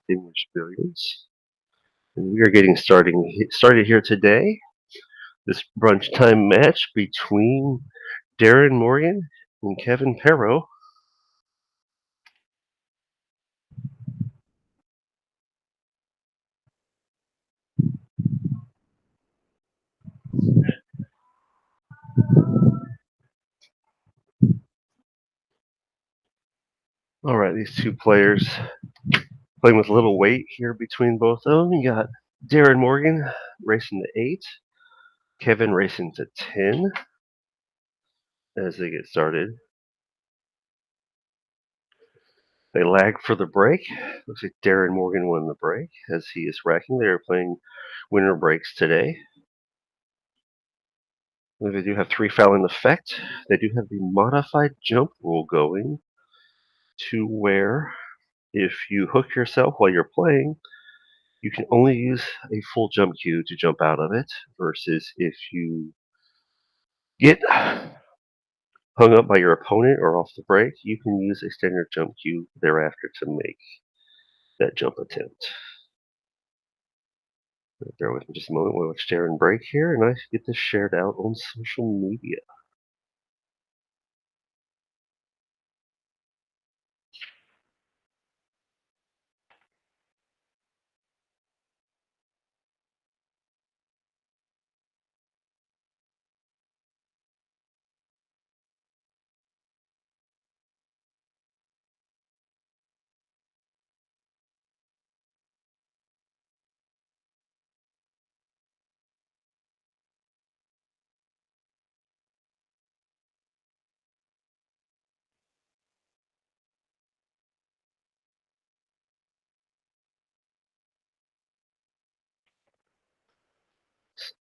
Distinguished Billiards. And we are getting started here today. This brunch time match between DERON Morgan and Kevin PEARROW. All right, these two players playing with a little weight here between both of them. You got DERON Morgan racing to 8, Kevin racing to 10 as they get started. They lag for the break. Looks like DERON Morgan won the break as he is racking. They are playing winner breaks today. They do have 3 foul in effect. They do have the modified jump rule going to where if you hook yourself while you're playing, you can only use a full jump cue to jump out of it, versus if you get hung up by your opponent or off the break, you can use a standard jump cue thereafter to make that jump attempt. Bear with me just a moment while I share and break here, and I get this shared out on social media.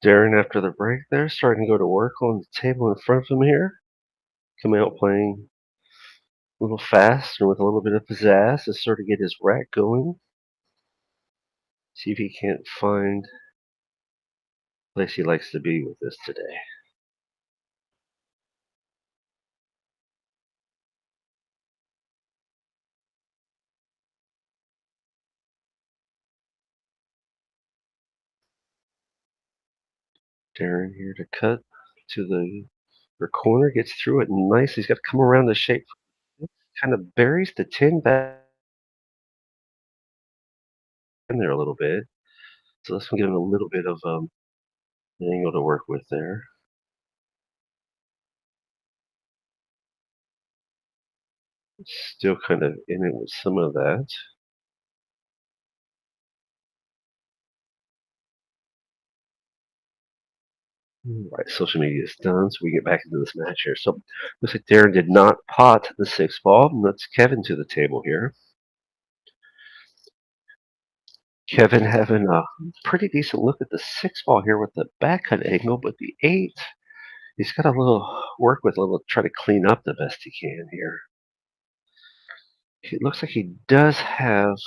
Darren, after the break there, starting to go to work on the table in front of him here. Coming out playing a little fast and with a little bit of pizzazz to sort of get his rack going. See if he can't find a place he likes to be with this today. Darren here to cut to the corner, gets through it nice. He's got to come around the shape. Kind of buries the tin back in there a little bit. So this will give him a little bit of an angle to work with there. Still kind of in it with some of that. Right, social media is done, so we get back into this match here. So looks like Darren did not pot the 6 ball. And that's Kevin to the table here. Kevin having a pretty decent look at the 6 ball here with the back cut angle, but the 8, he's got a little work with, a little try to clean up the best he can here. It looks like he does have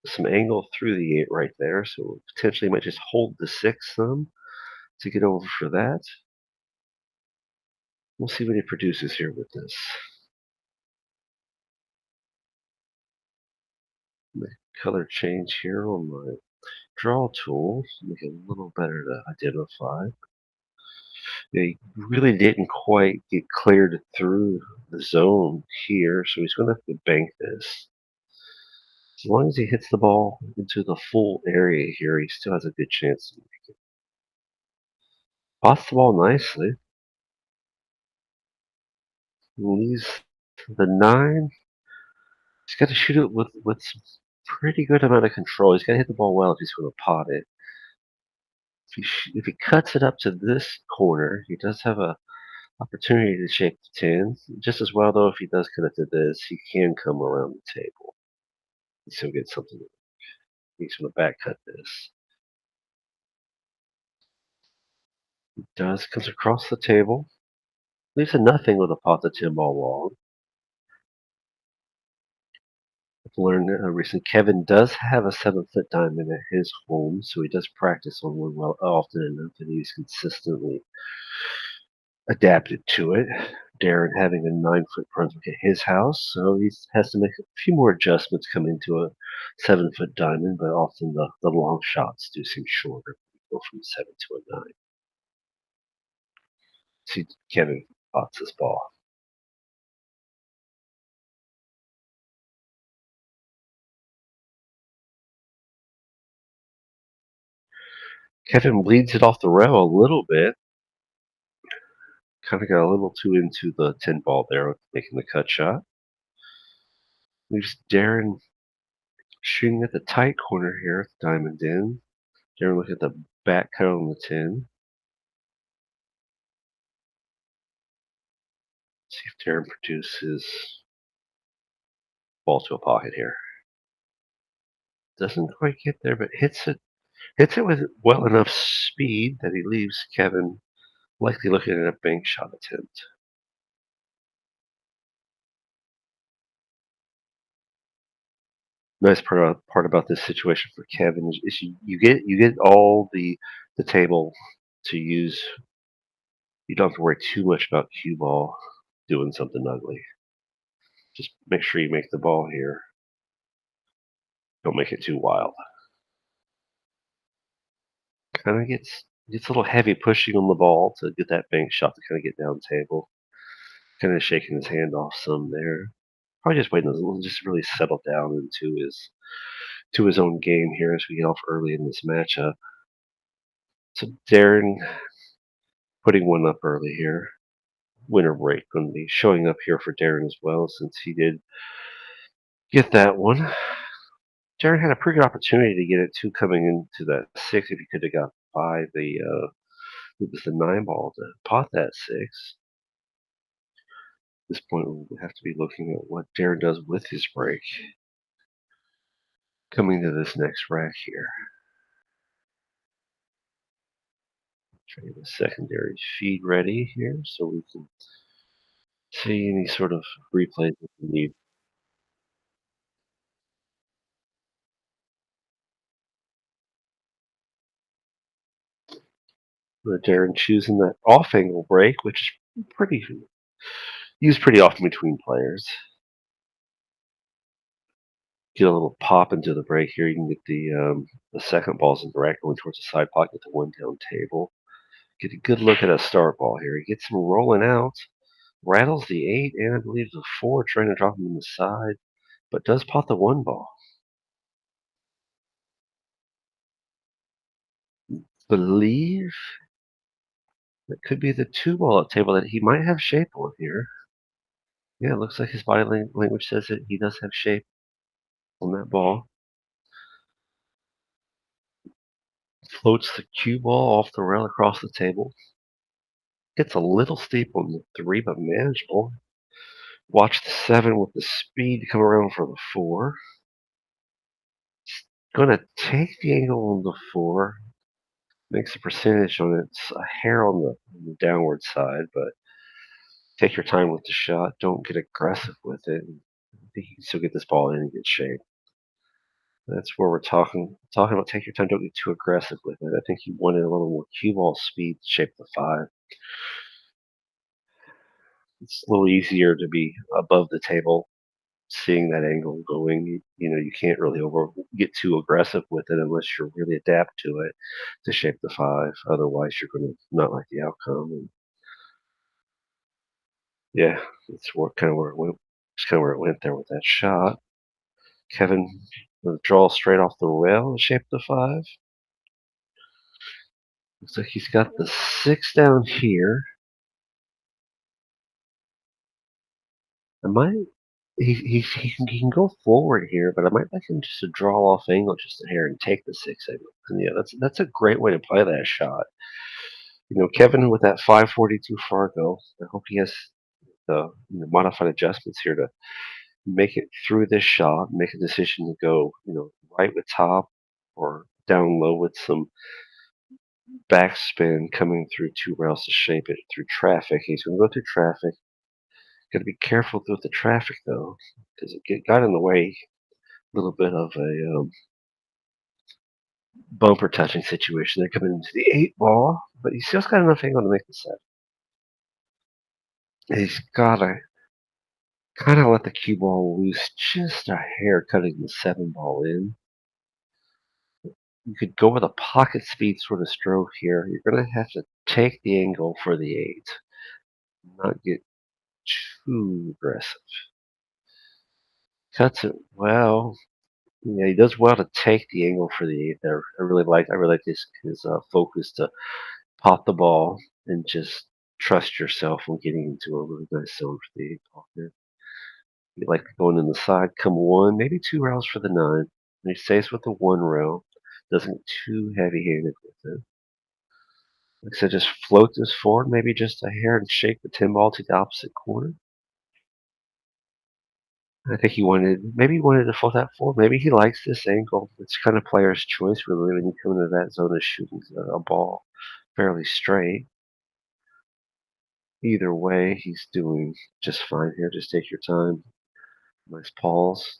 some angle through the 8 right there, so potentially might just hold the 6 some to get over for that. We'll see what he produces here with this. Make color change here on my draw tool to make it a little better to identify. They really didn't quite get cleared through the zone here, so he's going to have to bank this. As long as he hits the ball into the full area here, he still has a good chance to make it. Pots the ball nicely. Leaves the 9. He's got to shoot it with some pretty good amount of control. He's got to hit the ball well if he's going to pot it. If he cuts it up to this corner, he does have a opportunity to shape the 10. Just as well, though, if he does cut it to this, he can come around the table. He still get something. He's going to back cut this. He does comes across the table. Leaves a nothing with a pot the 10 ball long. I've learned recently Kevin does have a 7-foot diamond at his home, so he does practice on one well often enough that he's consistently adapted to it. DERON having a 9-foot Brunswick at his house, so he has to make a few more adjustments coming to a 7-foot diamond, but often the long shots do seem shorter. Go from 7 to a 9. See Kevin pots his ball. Kevin bleeds it off the rail a little bit. Kind of got a little too into the 10 ball there, making the cut shot. Leaves DERON shooting at the tight corner here, with the diamond in. DERON looking at the back cut on the 10. See if DERON produces ball to a pocket here. Doesn't quite get there, but hits it. Hits it with well enough speed that he leaves Kevin likely looking at a bank shot attempt. Nice part about this situation for Kevin is you get all the table to use. You don't have to worry too much about cue ball doing something ugly. Just make sure you make the ball here. Don't make it too wild. Kind of gets a little heavy pushing on the ball to get that bank shot to kind of get down table. Kind of shaking his hand off some there. Probably just waiting to just really settle down to his own game here as we get off early in this matchup. So DERON putting one up early here. Winner break going to be showing up here for DERON as well, since he did get that one. DERON had a pretty good opportunity to get it two coming into that 6 if he could have got by it was the 9 ball to pot that 6. At this point, we have to be looking at what DERON does with his break coming to this next rack here. Try to get a secondary feed ready here so we can see any sort of replays that we need. DERON choosing that off-angle break, which is pretty used pretty often between players. Get a little pop into the break here. You can get the second balls in direct going towards the side pocket, the one down table. Get a good look at a start ball here. He gets him rolling out, rattles the 8 and I believe the 4, trying to drop him in the side, but does pot the 1 ball. Believe that could be the 2 ball at table that he might have shape on here. Yeah, it looks like his body language says that he does have shape on that ball. Floats the cue ball off the rail across the table. Gets a little steep on the 3, but manageable. Watch the 7 with the speed to come around for the 4. Gonna take the angle on the 4. Makes a percentage on it a hair on the downward side, but take your time with the shot. Don't get aggressive with it. I think you can still get this ball in good shape. That's where we're talking about take your time, don't get too aggressive with it. I think you wanted a little more cue ball speed to shape the 5. It's a little easier to be above the table seeing that angle going. You can't really get too aggressive with it unless you're really adapt to it to shape the five. Otherwise, you're going to not like the outcome. And yeah, it's kind of where it went. It's kind of where it went there with that shot. Kevin draw straight off the rail to shape the five. Looks like he's got the six down here. I might. He can go forward here, but I might like him just to draw off angle just a hair and take the six angle. And yeah, that's a great way to play that shot. Kevin with that 542 Fargo. I hope he has the modified adjustments here to make it through this shot, make a decision to go right with top or down low with some backspin coming through two rails to shape it through traffic. He's going to go through traffic. Got to be careful with the traffic though, because it got in the way. A little bit of a bumper touching situation. They're coming into the eight ball, but he still's got enough angle to make the set. He's got to kind of let the cue ball loose just a hair, cutting the seven ball in. You could go with a pocket speed sort of stroke here. You're going to have to take the angle for the eight, not get too aggressive. Cuts it well. Yeah, he does well to take the angle for the eight there. I really like his focus to pop the ball and just trust yourself when getting into a really nice zone for the eight ball here. You like going in the side, come one, maybe two rails for the nine. And he stays with the one rail, doesn't get too heavy handed with it. Like I said, just float this forward, maybe just a hair, and shake the 10 ball to the opposite corner. I think maybe he wanted to float that forward. Maybe he likes this angle. It's kind of player's choice, really, when you come into that zone of shooting a ball fairly straight. Either way, he's doing just fine here. Just take your time. Nice pause.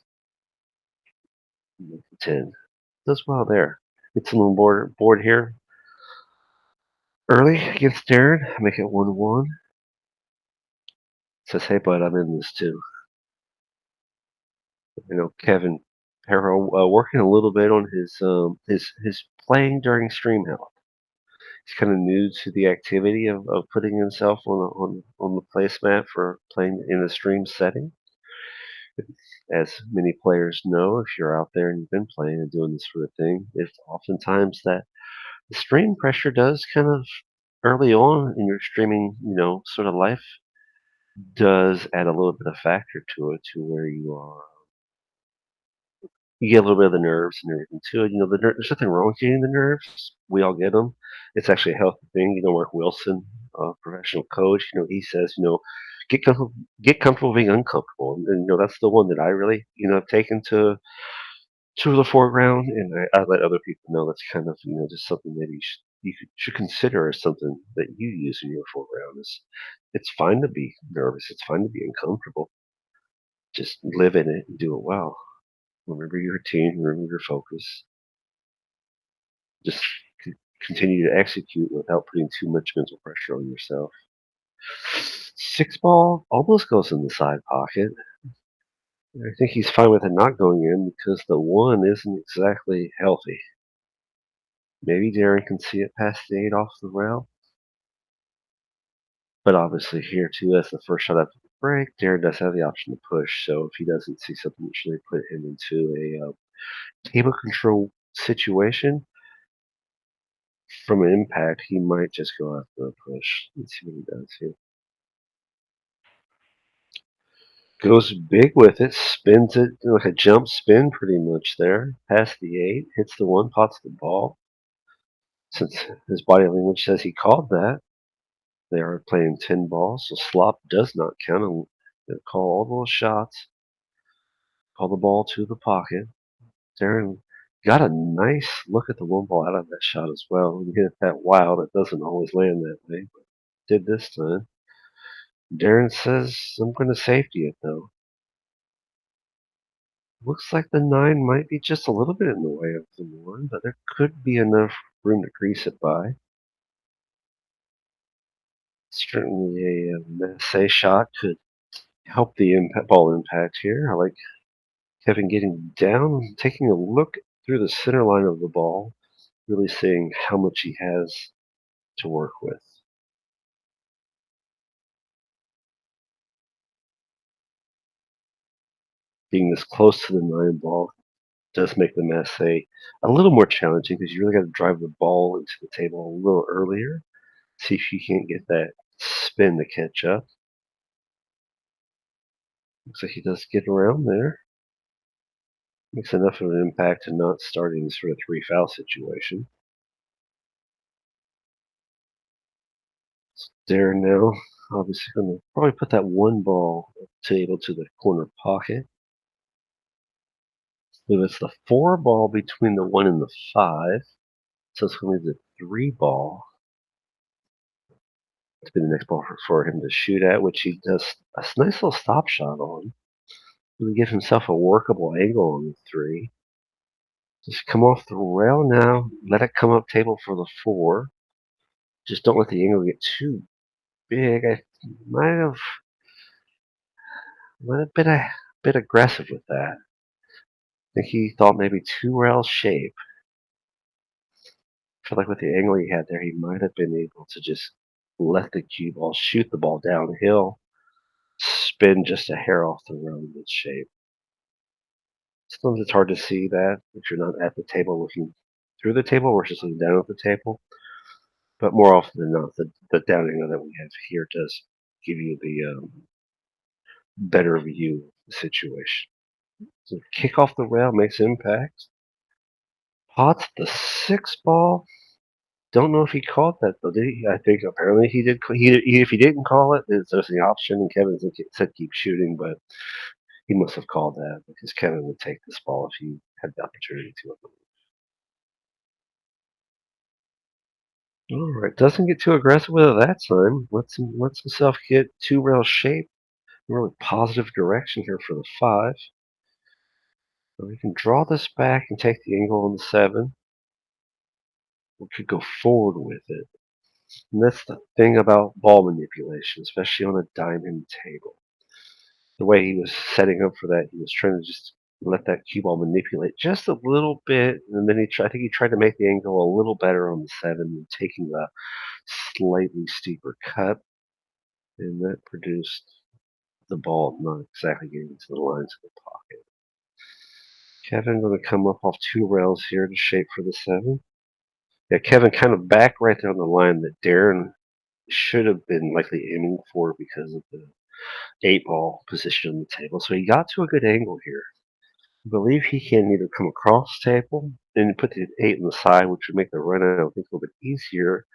10. Does well there. Gets him on board here early against DERON. Make it 1-1. Says, hey, bud, I'm in this too. Kevin PEARROW working a little bit on his playing during stream health. He's kind of new to the activity of putting himself on the placemat for playing in a stream setting. As many players know, if you're out there and you've been playing and doing this sort of thing, it's oftentimes that the stream pressure does kind of early on in your streaming, sort of life, does add a little bit of factor to it, to where you get a little bit of the nerves and everything too. There's nothing wrong with getting the nerves. We all get them. It's actually a healthy thing. Mark Wilson, professional coach, he says, get comfortable being uncomfortable, and that's the one that I really, have taken to the foreground, and I let other people know that's kind of, just something that you should consider as something that you use in your foreground. It's fine to be nervous. It's fine to be uncomfortable. Just live in it and do it well. Remember your routine. Remember your focus. Just continue to execute without putting too much mental pressure on yourself. Six ball almost goes in the side pocket. I think he's fine with it not going in because the one isn't exactly healthy. Maybe DERON can see it past the eight off the rail. But obviously here too, that's the first shot after the break. DERON does have the option to push, so if he doesn't see something that should put him into a table control situation, from an impact, he might just go after a push. Let's see what he does here. Goes big with it, spins it like a jump spin pretty much there. Past the eight, hits the one, pots the ball. Since his body language says he called that, they are playing 10 balls, so slop does not count. And they'll call all those shots, call the ball to the pocket. DERON got a nice look at the one ball out of that shot as well. When you hit that wild, it doesn't always land that way, but did this time. DERON says, I'm going to safety it though. Looks like the nine might be just a little bit in the way of the one, but there could be enough room to grease it by. Certainly a Messe shot could help the ball impact here. I like Kevin getting down, taking a look through the center line of the ball, really seeing how much he has to work with. Being this close to the 9 ball does make the mass a little more challenging because you really got to drive the ball into the table a little earlier. See if you can't get that spin to catch up. Looks like he does get around there. Makes enough of an impact to not starting this sort of 3 foul situation. DERON now, obviously going to probably put that 1 ball table to the corner pocket. If it's the 4 ball between the 1 and the 5, so it's going to be the 3 ball to be the next ball for him to shoot at, which he does a nice little stop shot on. Really give himself a workable angle on the 3. Just come off the rail now, let it come up table for the 4. Just don't let the angle get too big. I might have been a bit aggressive with that. I think he thought maybe 2 rail shape. I feel like with the angle he had there, he might have been able to just let the cue ball shoot the ball downhill, spin just a hair off the rail in its shape. Sometimes it's hard to see that if you're not at the table looking through the table versus looking down at the table. But more often than not, the down angle that we have here does give you the better view of the situation. So kick off the rail, makes impact. Pots the 6 ball. Don't know if he called that though. Did he? I think apparently he did. If he didn't call it, there's the option, and Kevin said keep shooting, but he must have called that because Kevin would take this ball if he had the opportunity to. All right, doesn't get too aggressive with it that time. Lets himself get 2 rail shape. Really positive direction here for the 5. So we can draw this back and take the angle on the 7. We could go forward with it. And that's the thing about ball manipulation, especially on a diamond table. The way he was setting up for that, he was trying to just let that cue ball manipulate just a little bit, and then I think he tried to make the angle a little better on the 7 and taking the slightly steeper cut, and that produced the ball not exactly getting to the lines of the pocket. Kevin going to come up off 2 rails here to shape for the 7. Yeah, Kevin kind of back right there on the line that DERON should have been likely aiming for because of the 8 ball position on the table. So he got to a good angle here. I believe he can either come across table and put the 8 on the side, which would make the run out, I think, a little bit easier.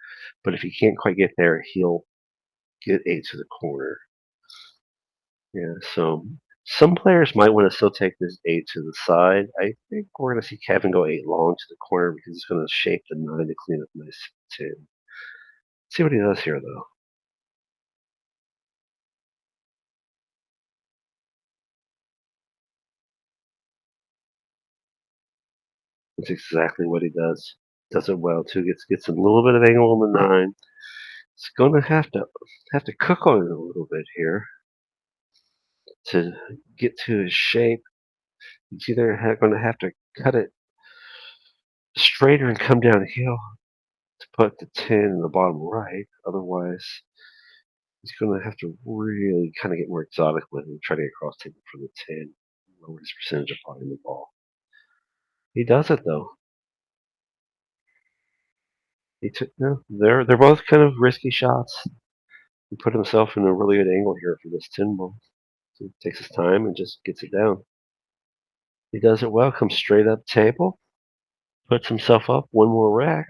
But if he can't quite get there, he'll get 8 to the corner. Yeah, so some players might want to still take this 8 to the side. I think we're going to see Kevin go 8 long to the corner because it's going to shape the 9 to clean up nice 10. See what he does here, though. That's exactly what he does. Does it well too. Gets a little bit of angle on the 9. It's going to have to cook on it a little bit here to get to his shape. He's either going to have to cut it straighter and come downhill to put the 10 in the bottom right. Otherwise, he's going to have to really kind of get more exotic with it and try to get across table for the 10. Lower his percentage of finding the ball. He does it though. He took no. They're both kind of risky shots. He put himself in a really good angle here for this 10 ball. So he takes his time and just gets it down. He does it well. Comes straight up table. Puts himself up 1 more rack.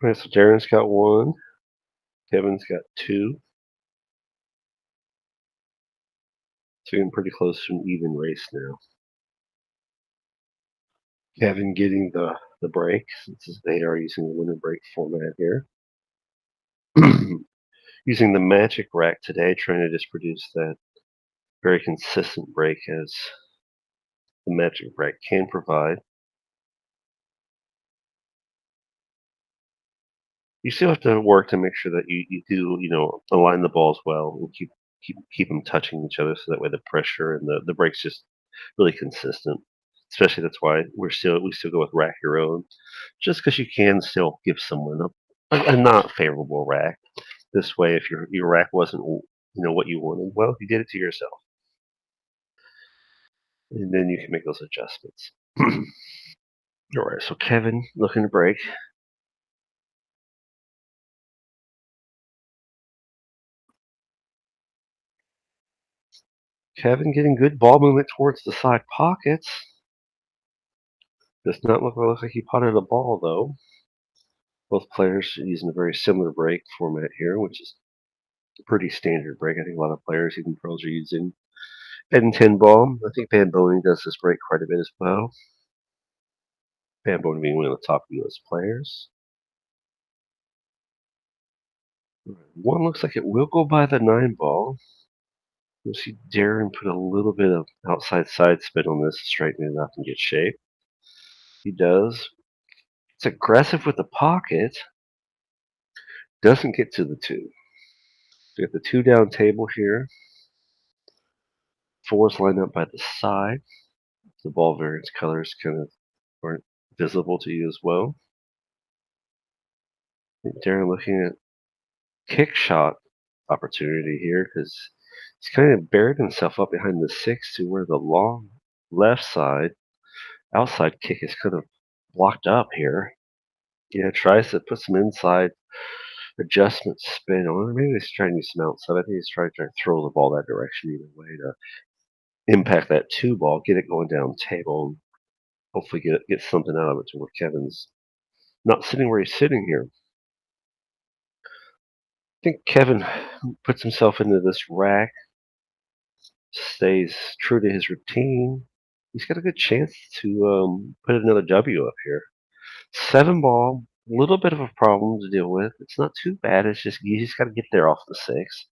Right, so Darren's got 1. Kevin's got 2. So getting pretty close to an even race now. Kevin getting the break since they are using the winner break format here. Using the magic rack today, trying to just produce that very consistent break as the magic rack can provide. You still have to work to make sure that you do, align the balls well and keep them touching each other, so that way the pressure and the break's just really consistent. Especially that's why we still go with rack your own, just because you can still give someone a not favorable rack. This way, if your rack wasn't what you wanted, well, you did it to yourself, and then you can make those adjustments. All right, so Kevin looking to break. Kevin getting good ball movement towards the side pockets. Does not look like he potted a ball, though. Both players using a very similar break format here, which is a pretty standard break. I think a lot of players, even pros, are using 10 ball. I think Bamboni does this break quite a bit as well. Bamboni being one of the top US players. One looks like it will go by the 9 ball. You'll see DERON put a little bit of outside side spin on this to straighten it up and get shape. He does. It's aggressive with the pocket. Doesn't get to the 2. We got the 2 down table here. 4's lined up by the side. The ball variance colors kind of aren't visible to you as well. DERON looking at kick shot opportunity here, because he's kind of buried himself up behind the 6 to where the long left side outside kick is kind of blocked up here. Yeah, tries to put some inside adjustment spin on it. Maybe he's trying to use some outside. I think he's trying to throw the ball that direction either way to impact that 2 ball, get it going down table, and hopefully get something out of it to where Kevin's not sitting where he's sitting here. I think Kevin puts himself into this rack, stays true to his routine. He's got a good chance to put another W up here. 7 ball, a little bit of a problem to deal with. It's not too bad. It's just you just got to get there off the 6,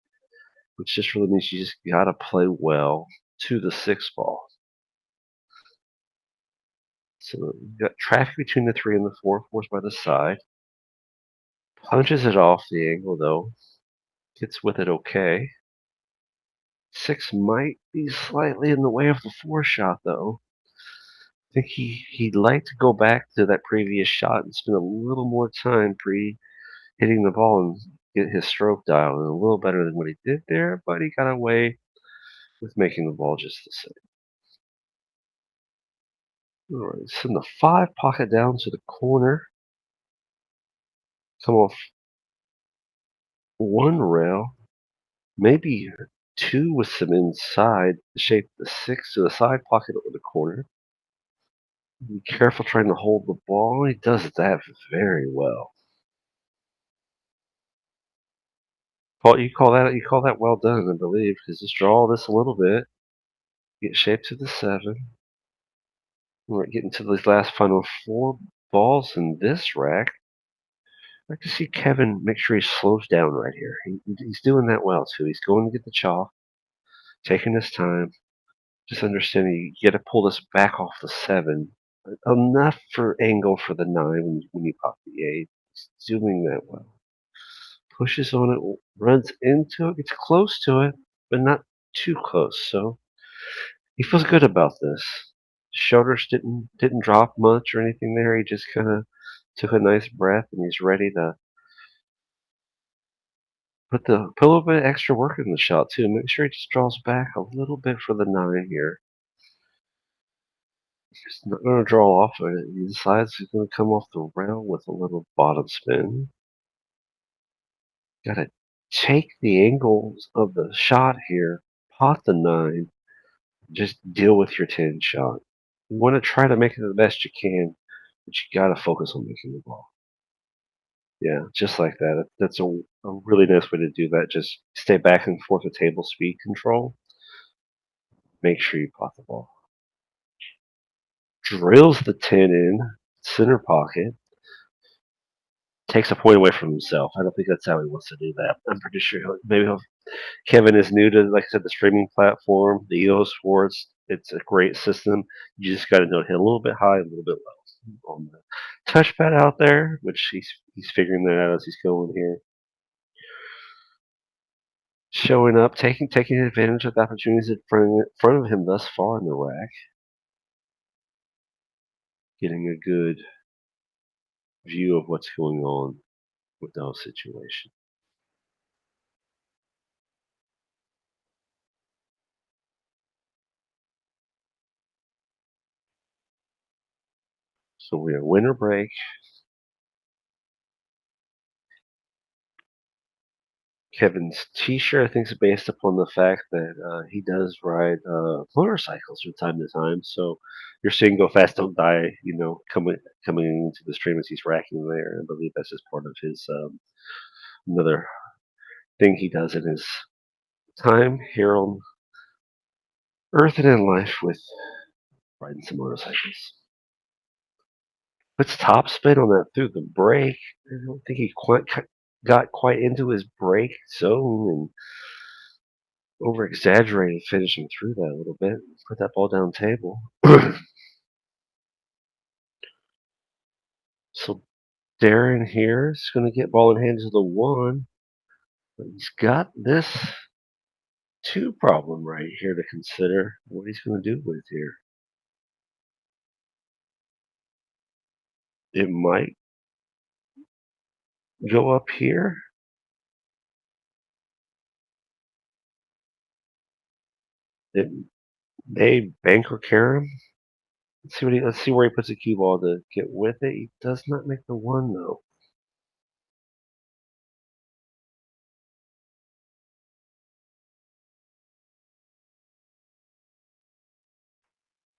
which just really means you just got to play well to the 6 ball. So you've got traffic between the 3 and the 4. 4's by the side. Punches it off the angle though. Gets with it okay. 6 might be slightly in the way of the 4 shot though. I think he'd like to go back to that previous shot and spend a little more time hitting the ball and get his stroke dialed in a little better than what he did there, but he got away with making the ball just the same. All right, send the 5 pocket down to the corner. Come off 1 rail, maybe 2 with some inside to shape the 6 to the side pocket over the corner. Be careful trying to hold the ball. He does that very well. Paul, you call that well done, I believe, because just draw this a little bit, get shape to the 7. We're getting to these last final 4 balls in this rack. I like to see Kevin make sure he slows down right here. He's doing that well too. He's going to get the chalk, taking his time, just understanding you got to pull this back off the 7. Enough for angle for the 9 when you pop the 8. He's doing that well. Pushes on it, runs into it, gets close to it, but not too close. So he feels good about this. Shoulders didn't drop much or anything there. He just kind of took a nice breath, and he's ready to put a little bit of extra work in the shot too. Make sure he just draws back a little bit for the 9 here. He's not going to draw off of it. He decides he's going to come off the rail with a little bottom spin. Got to take the angles of the shot here, pot the 9, just deal with your 10 shot. You want to try to make it the best you can, but you got to focus on making the ball. Yeah, just like that. That's a really nice way to do that. Just stay back and forth with table speed control. Make sure you pot the ball. Drills the 10 in, center pocket. Takes a point away from himself. I don't think that's how he wants to do that. I'm pretty sure Kevin is new to, like I said, the streaming platform, the EvoSports. It's a great system. You just got to know hit a little bit high, a little bit low on the touchpad out there, which he's figuring that out as he's going here. Showing up, taking advantage of the opportunities in front of him thus far in the rack, getting a good view of what's going on with those situations. So we have winter break. Kevin's T-shirt, I think, is based upon the fact that he does ride motorcycles from time to time. So you're seeing "Go Fast, Don't Die," coming into the stream as he's racking there. I believe that's just part of his another thing he does in his time here on Earth and in life with riding some motorcycles. Puts top spin on that through the break. I don't think he got quite into his break zone and over exaggerated finishing through that a little bit. Put that ball down table. So Darren here is going to get ball in hand to the one. But he's got this two problem right here to consider what he's going to do with here. It might go up here. It may bank or carry him. Let's see where he puts the cue ball to get with it. He does not make the one though.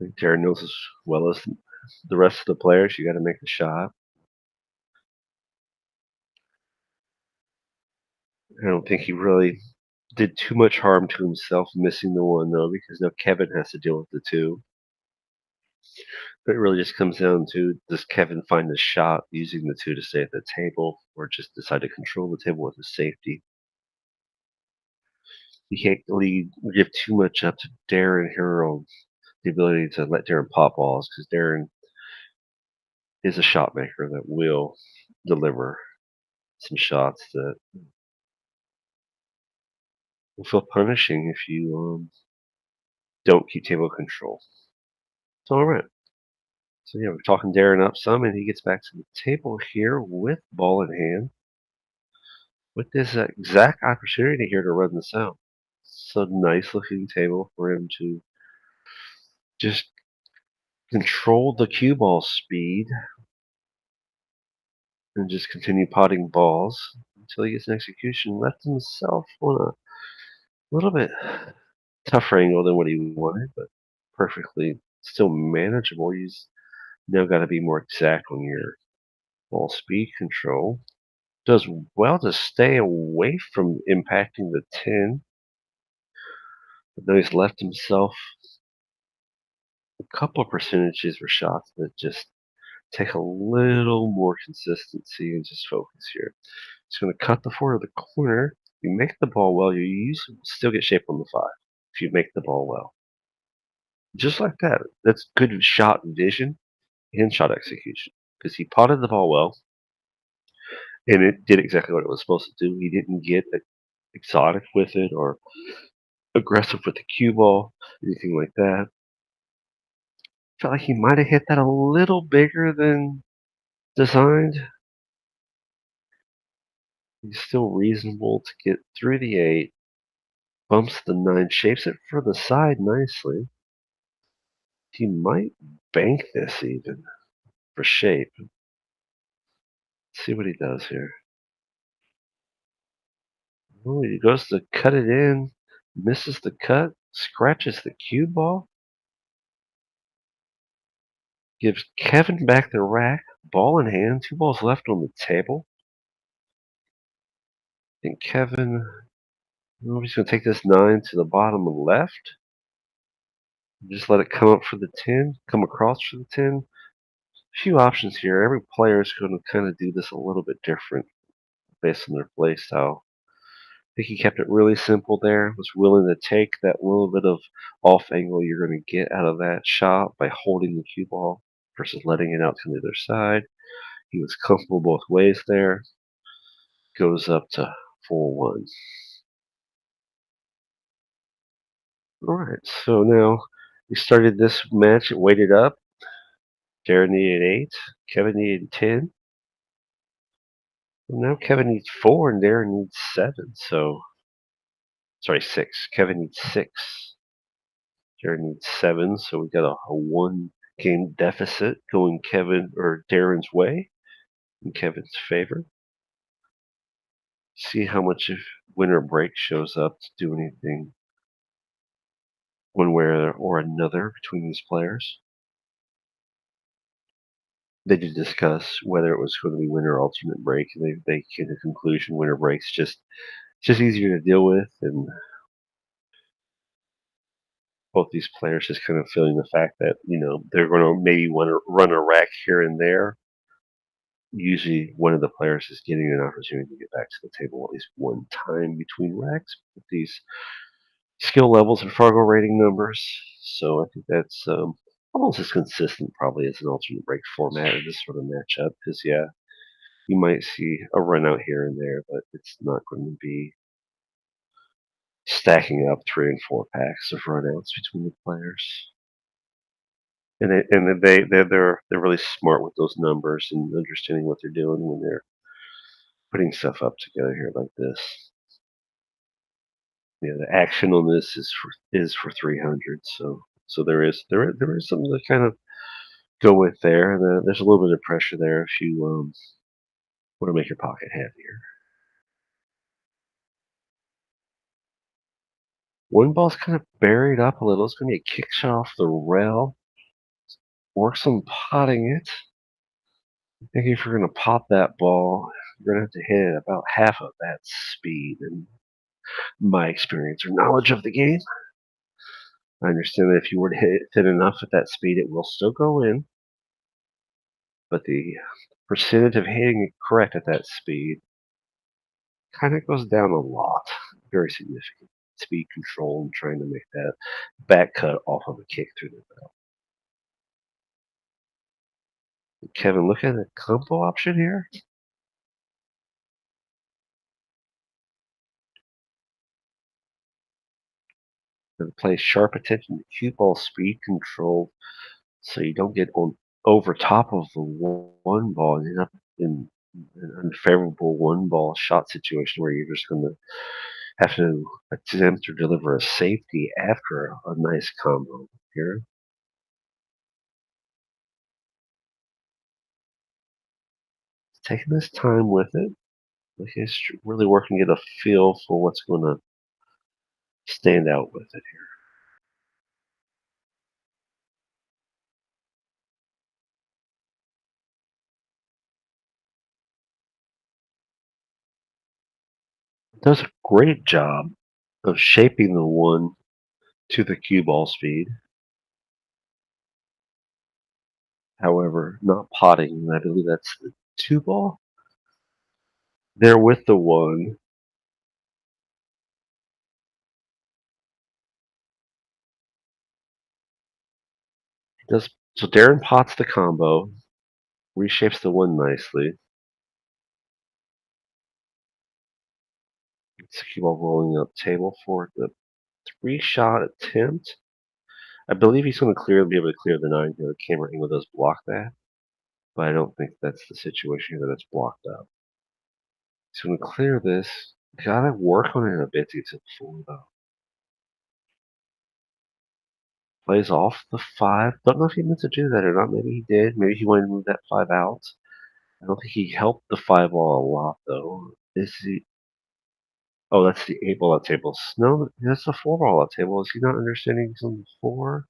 I think Darren knows as well as the rest of the players, you got to make the shot. I don't think he really did too much harm to himself missing the one though, because now Kevin has to deal with the two. But it really just comes down to, does Kevin find the shot using the two to stay at the table, or just decide to control the table with his safety? You can't really give too much up to Darren here on the ability to let Darren pop balls, because Darren is a shot maker that will deliver some shots that will feel punishing if you don't keep table control. So, all right. So, yeah, we're talking Darren up some, and he gets back to the table here with ball in hand, with this exact opportunity here to run this out. So, nice looking table for him to just control the cue ball speed and just continue potting balls until he gets an execution. Left himself on a little bit tougher angle than what he wanted, but perfectly still manageable. He's now got to be more exact on your ball speed control. Does well to stay away from impacting the 10. But now he's left himself a couple of percentages for shots that just take a little more consistency and just focus here. He's going to cut the 4 to the corner. You make the ball well, you usually still get shape on the 5 if you make the ball well. Just like that. That's good shot vision and shot execution, because he potted the ball well, and it did exactly what it was supposed to do. He didn't get exotic with it or aggressive with the cue ball, anything like that. Felt like he might have hit that a little bigger than designed. He's still reasonable to get through the 8. Bumps the 9, shapes it for the side nicely. He might bank this even for shape. Let's see what he does here. Oh, he goes to cut it in, misses the cut, scratches the cue ball. Gives Kevin back the rack, ball in hand, 2 balls left on the table. And Kevin, he's going to take this 9 to the bottom left. Just let it come up for the 10, come across for the 10. Few options here. Every player is going to kind of do this a little bit different based on their play style. I think he kept it really simple there, was willing to take that little bit of off angle you're going to get out of that shot by holding the cue ball versus letting it out to the other side. He was comfortable both ways there. Goes up to 4-1. Alright, so now we started this match, it weighted up. Darren needed 8, Kevin needed 10. Well, now Kevin needs 4 and Darren needs 7, so sorry, 6. Kevin needs 6. Darren needs 7, so we got a 1-game deficit going Kevin or Darren's way in Kevin's favor. See how much if winner break shows up to do anything one way or another between these players. They did discuss whether it was going to be winner or alternate break, and they came to the conclusion winner break's just easier to deal with, and both these players just kind of feeling the fact that they're going to maybe want to run a rack here and there. Usually, one of the players is getting an opportunity to get back to the table at least one time between racks with these skill levels and Fargo rating numbers. So I think that's almost as consistent probably as an alternate break format in this sort of matchup. Because you might see a run out here and there, but it's not going to be stacking up 3 and 4 packs of runouts between the players. And they're really smart with those numbers and understanding what they're doing when they're putting stuff up together here like this. Yeah, the action on this is for 300, so there is something to kind of go with there. There's a little bit of pressure there if you want to make your pocket heavier. One ball's kind of buried up a little. It's going to be a kick shot off the rail. Work some potting it. I think if you're going to pop that ball, you're going to have to hit it about half of that speed. And my experience or knowledge of the game, I understand that if you were to hit it thin enough at that speed, it will still go in. But the percentage of hitting it correct at that speed kind of goes down a lot. Very significant. Speed control and trying to make that back cut off of a kick through the bell. Kevin, look at the combo option here. And play sharp attention to cue ball speed control so you don't get on over top of the one ball and end up in an unfavorable one ball shot situation where you're just going to have to attempt or deliver a safety after a nice combo here. Taking his time with it. He's really working to get a feel for what's going to stand out with it here. Does a great job of shaping the one to the cue ball speed. However, not potting. I believe that's the 2 ball. There with the 1. So Darren pots the combo, reshapes the 1 nicely. It's a cue ball rolling up table for the 3-shot attempt. I believe he's going to be able to clear the 9. The camera angle does block that, but I don't think that's the situation here that it's blocked up. He's going to clear this. Gotta work on it a bit to get to the 4 though. Plays off the 5. Don't know if he meant to do that or not. Maybe he did. Maybe he wanted to move that 5 out. I don't think he helped the 5 ball a lot though. Is he? Oh, that's the 8 ball at tables. No, that's the 4 ball at table. Is he not understanding he's on the 4?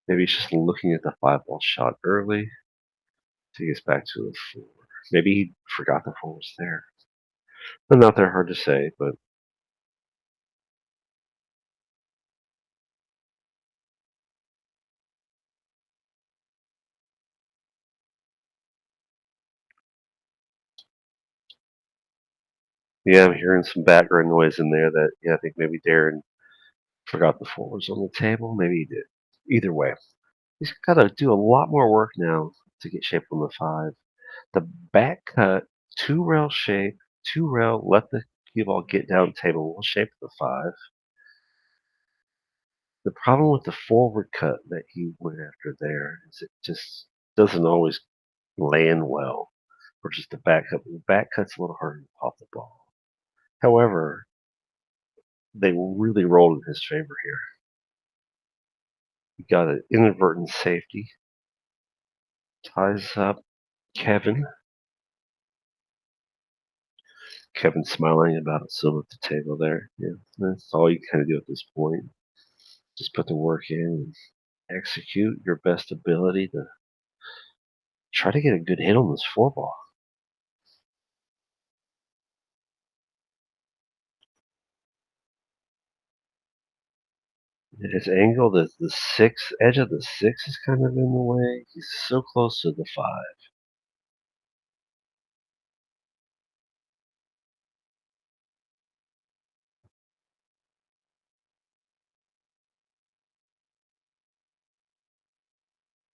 Maybe he's just looking at the 5 ball shot early. He gets back to the 4. Maybe he forgot the 4 was there. But not that hard to say, but yeah, I'm hearing some background noise in there that I think maybe Darren forgot the 4 was on the table. Maybe he did. Either way, he's got to do a lot more work now to get shape on the 5. The back cut, two rail shape, two rail, let the cue ball get down table, will shape the five. The problem with the forward cut that he went after there is it just doesn't always land well versus the back cut. The back cut's a little harder to pop the ball. However, they really rolled in his favor here. He got an inadvertent safety, ties up Kevin. Kevin smiling about it still at the table there. Yeah, that's all you kind of do at this point. Just put the work in and execute your best ability to try to get a good hit on this four ball. His angle, the six edge of the six is kind of in the way. He's so close to the five.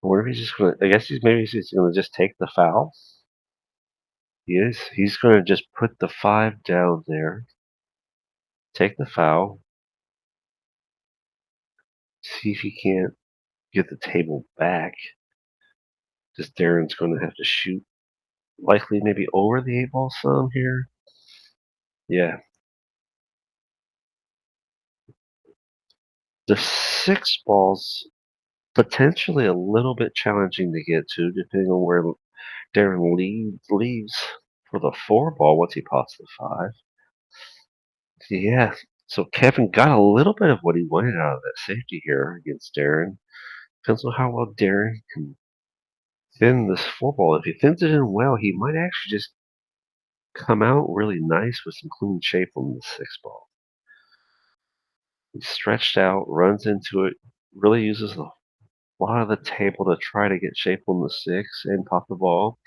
I wonder if he's just gonna. I guess he's just gonna just take the foul. He is. He's gonna just put the five down there, take the foul, see if he can't get the table back. Just Darren's gonna have to shoot, likely maybe over the eight ball some here. Yeah, the six ball's potentially a little bit challenging to get to, depending on where Darren leaves for the four ball once he pots the five. Yeah, so Kevin got a little bit of what he wanted out of that safety here against Darren. Depends on how well Darren can thin this four ball. If he thins it in well, he might actually just come out really nice with some clean shape on the six ball. He's stretched out, runs into it, really uses a lot of the table to try to get shape on the six and pop the ball.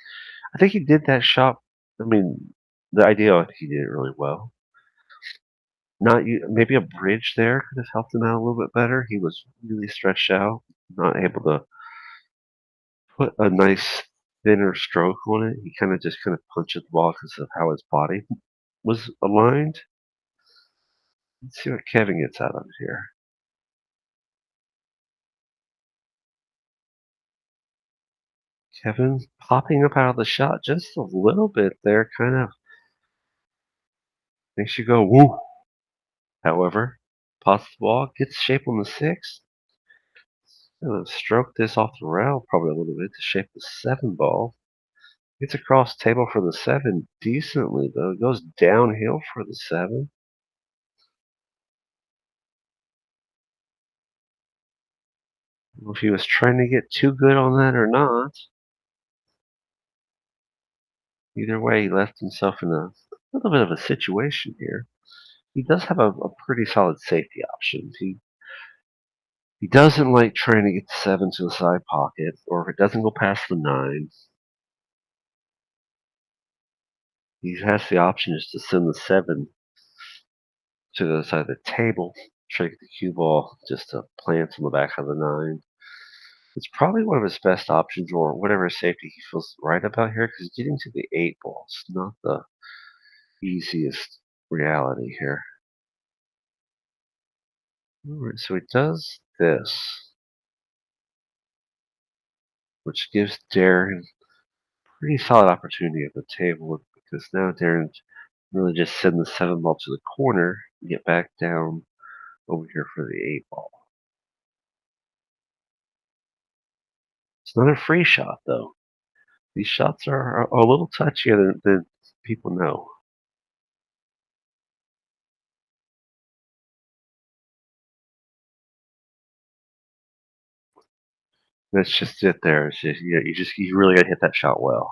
I think he did that shot. I mean, the idea he did it really well. Not maybe a bridge there could have helped him out a little bit better. He was really stretched out, not able to put a nice thinner stroke on it. He kind of punched the ball because of how his body was aligned. Let's see what Kevin gets out of it here. Kevin popping up out of the shot just a little bit there kind of makes you go woo. However, pops the ball, gets shape on the six. Stroke this off the rail probably a little bit to shape the seven ball. Gets across table for the seven decently though. It goes downhill for the seven. If he was trying to get too good on that or not. Either way, he left himself in a little bit of a situation here. He does have a pretty solid safety option. He doesn't like trying to get the seven to the side pocket, or if it doesn't go past the nine, he has the option just to send the seven to the side of the table, try to get the cue ball just to plant on the back of the nine. It's probably one of his best options, or whatever safety he feels right about here, because getting to the eight ball is not the easiest reality here. Alright, so he does this, which gives Darren pretty solid opportunity at the table, because now Darren's really just send the seven ball to the corner and get back down over here for the eight ball. It's not a free shot, though. These shots are a little touchier than people know. That's just it there. It's just, you really got to hit that shot well.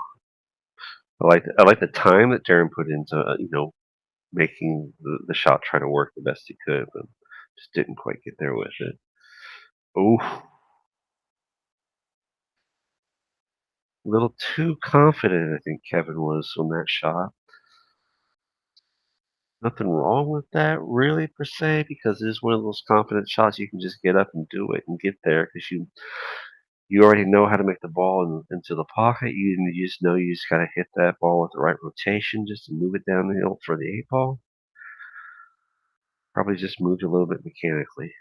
I like the time that Darren put into making the shot try to work the best he could, but just didn't quite get there with it. Oof, a little too confident I think Kevin was on that shot. Nothing wrong with that really per se, because it is one of those confident shots you can just get up and do it and get there because You already know how to make the ball into the pocket. You just know you just got to hit that ball with the right rotation just to move it down the hill for the 8 ball. Probably just moved a little bit mechanically.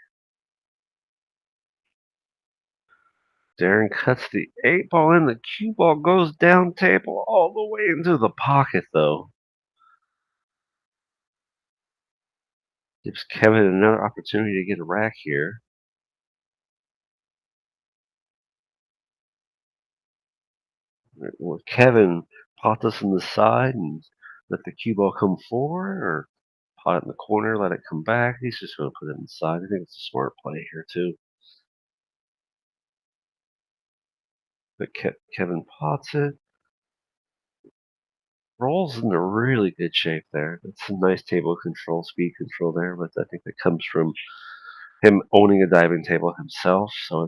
DERON cuts the 8 ball in. The cue ball goes down table all the way into the pocket, though. Gives Kevin another opportunity to get a rack here. Will Kevin pot this in the side and let the cue ball come forward, or pot it in the corner, let it come back? He's just going to put it inside. I think it's a smart play here, too. But Kevin pots it. Rolls into really good shape there. That's some nice table control, speed control there, but I think that comes from him owning a diamond table himself. So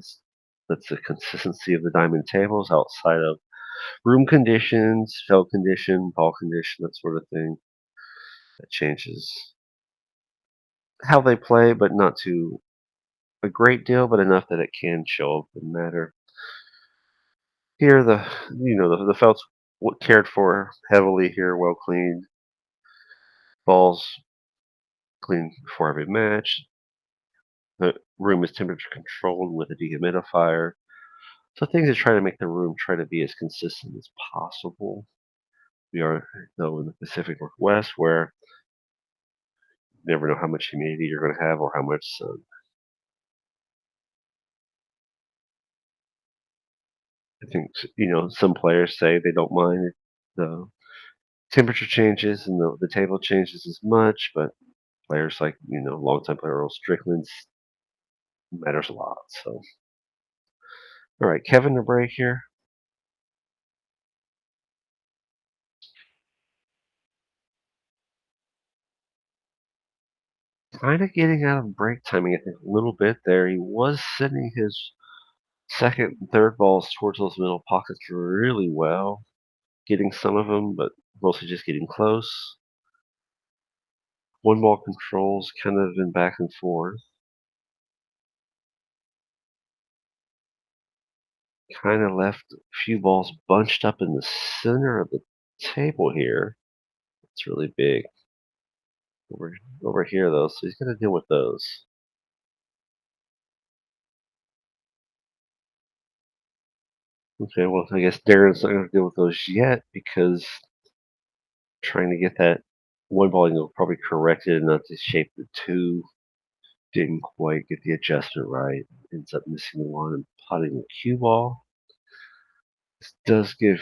that's the consistency of the diamond tables outside of room conditions, felt condition, ball condition, that sort of thing. That changes how they play, but not to a great deal, but enough that it can show up and matter. Here, the felt's cared for heavily here, well cleaned. Balls cleaned before every match. The room is temperature controlled with a dehumidifier. So things to try to make the room try to be as consistent as possible. We are, though, in the Pacific Northwest, where you never know how much humidity you're going to have or how much sun. I think some players say they don't mind the temperature changes and the table changes as much, but players like longtime player Earl Strickland matters a lot. So, all right, Kevin, to break here. Kind of getting out of break timing, I think, a little bit there. He was sending his second and third balls towards those middle pockets really well, getting some of them, but mostly just getting close. One ball controls kind of been back and forth. Kind of left a few balls bunched up in the center of the table here. It's really big. Over here, though, so he's going to deal with those. Okay, well, I guess DERON's not going to deal with those yet because trying to get that one ball probably corrected enough to shape the two. Didn't quite get the adjustment right. Ends up missing the one and potting the cue ball. This does give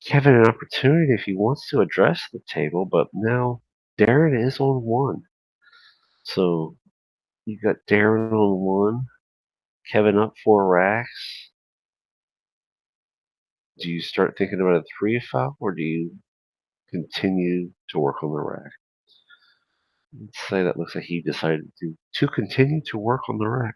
Kevin an opportunity if he wants to address the table, but now DERON is on one. So you got DERON on one, Kevin up 4 racks. Do you start thinking about a 3 foul, or do you continue to work on the rack? Let's say that looks like he decided to continue to work on the rack.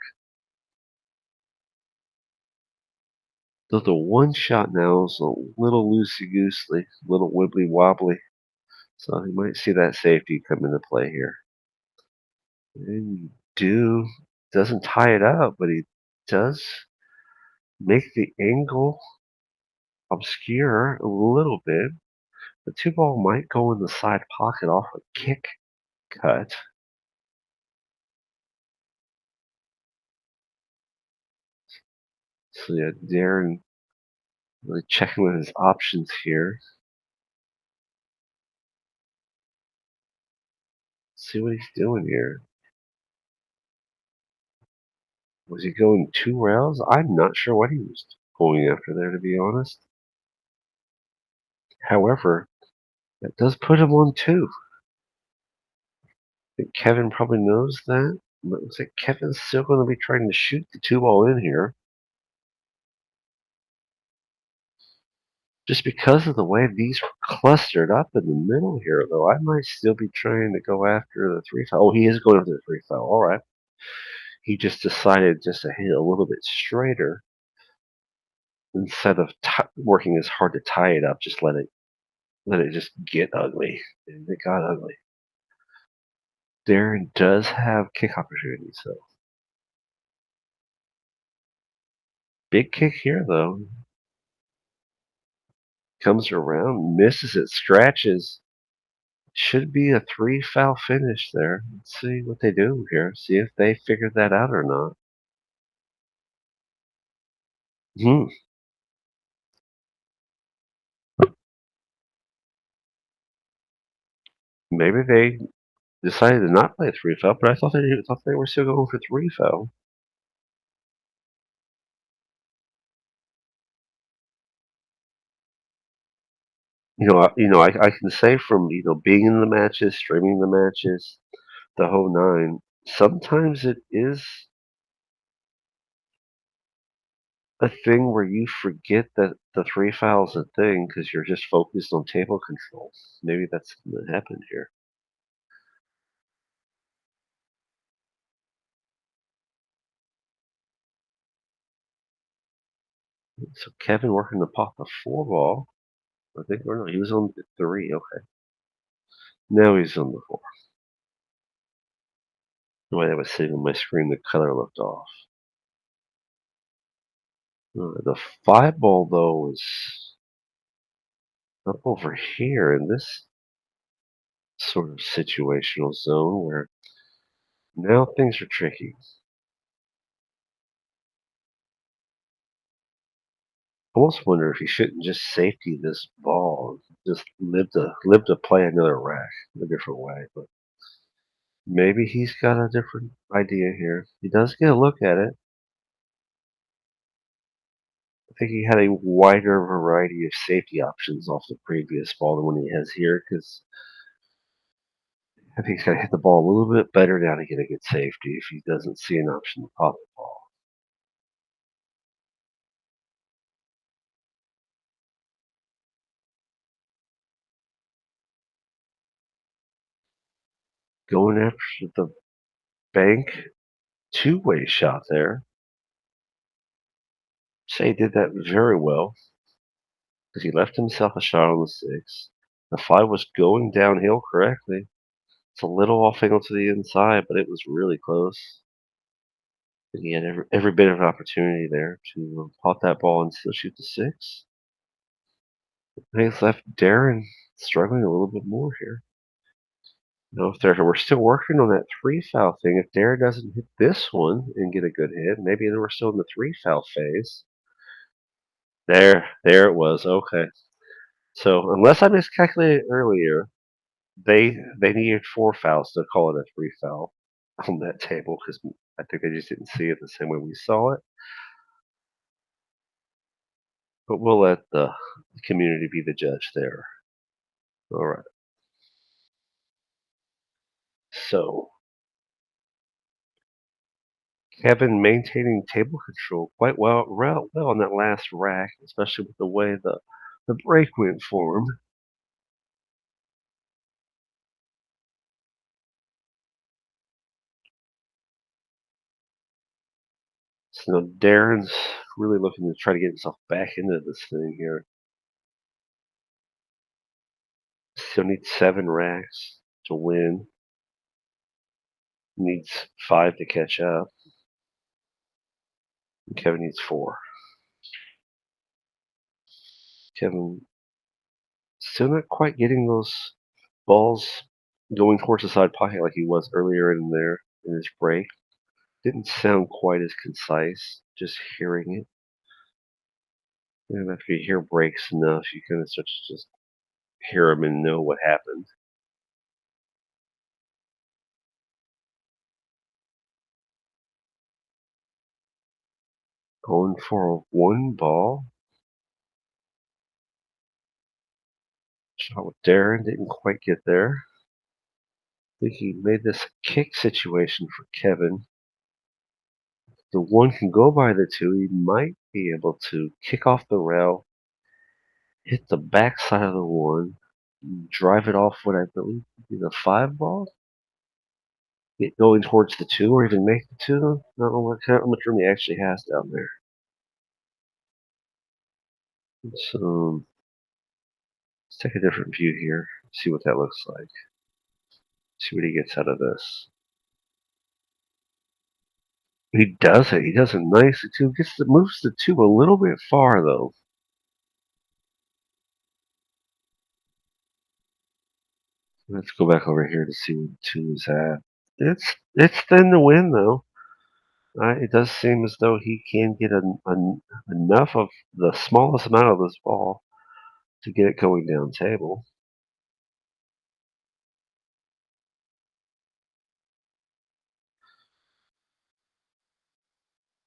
Though the one shot now is a little loosey-goosey, a little wibbly-wobbly. So he might see that safety come into play here. And doesn't tie it up, but he does make the angle obscure a little bit. The 2 ball might go in the side pocket off a kick cut. So yeah, DERON really checking with his options here. See what he's doing here. Was he going 2 rails? I'm not sure what he was going after there, to be honest. However, that does put him on 2. I think Kevin probably knows that. But it looks like Kevin's still going to be trying to shoot the 2 ball in here. Just because of the way these were clustered up in the middle here, though, I might still be trying to go after the 3 foul. Oh, he is going after the 3 foul. All right. He just decided just to hit a little bit straighter instead of working as hard to tie it up. Just let it just get ugly, and it got ugly. DERON does have kick opportunities, though. Big kick here, though. Comes around, misses it, scratches. Should be a 3-foul finish there. Let's see what they do here. See if they figure that out or not. Hmm. Maybe they decided to not play 3-foul, but I thought they were still going for 3-foul. I can say from being in the matches, streaming the matches, the whole nine. Sometimes it is a thing where you forget that the 3 foul's a thing because you're just focused on table control. Maybe that's what happened here. So Kevin working to pop the 4 ball. I think, or no, he was on the 3. Okay, now he's on the 4. The way that was sitting on my screen, the color looked off. The 5 ball though is up over here in this sort of situational zone where now things are tricky. I almost wonder if he shouldn't just safety this ball, just live to play another rack a different way. But maybe he's got a different idea here. He does get a look at it. I think he had a wider variety of safety options off the previous ball than what he has here because I think he's got to hit the ball a little bit better now to get a good safety if he doesn't see an option to pop the ball. Going after the bank two-way shot there. Shea did that very well because he left himself a shot on the 6. The 5 was going downhill correctly. It's a little off angle to the inside, but it was really close. And he had every bit of opportunity there to pot that ball and still shoot the 6. I think it's left DERON struggling a little bit more here. If we're still working on that 3-foul thing, if DERON doesn't hit this one and get a good hit, maybe then we're still in the 3-foul phase. There it was. Okay. So unless I miscalculated earlier, they needed 4 fouls to call it a 3-foul on that table because I think they just didn't see it the same way we saw it. But we'll let the community be the judge there. All right. So Kevin maintaining table control quite well on that last rack, especially with the way the break went for him. So DERON's really looking to try to get himself back into this thing here. Still needs 7 racks to win. Needs 5 to catch up. And Kevin needs 4. Kevin still not quite getting those balls going towards the side pocket like he was earlier in there in his break. Didn't sound quite as concise, just hearing it. And after you hear breaks enough, you kind of start to just hear them and know what happened. Going for a 1 ball. Shot with DERON, didn't quite get there. I think he made this a kick situation for Kevin. If the 1 can go by the 2, he might be able to kick off the rail, hit the backside of the 1, drive it off what I believe would be the 5 ball. Get going towards the 2 or even make the 2. I don't know how much room he actually has down there. So let's take a different view here, see what that looks like. See what he gets out of this. He does it. He does it nicely too. Moves the tube a little bit far though. Let's go back over here to see where the two is at. It's thin to win though. It does seem as though he can get enough of the smallest amount of this ball to get it going down table.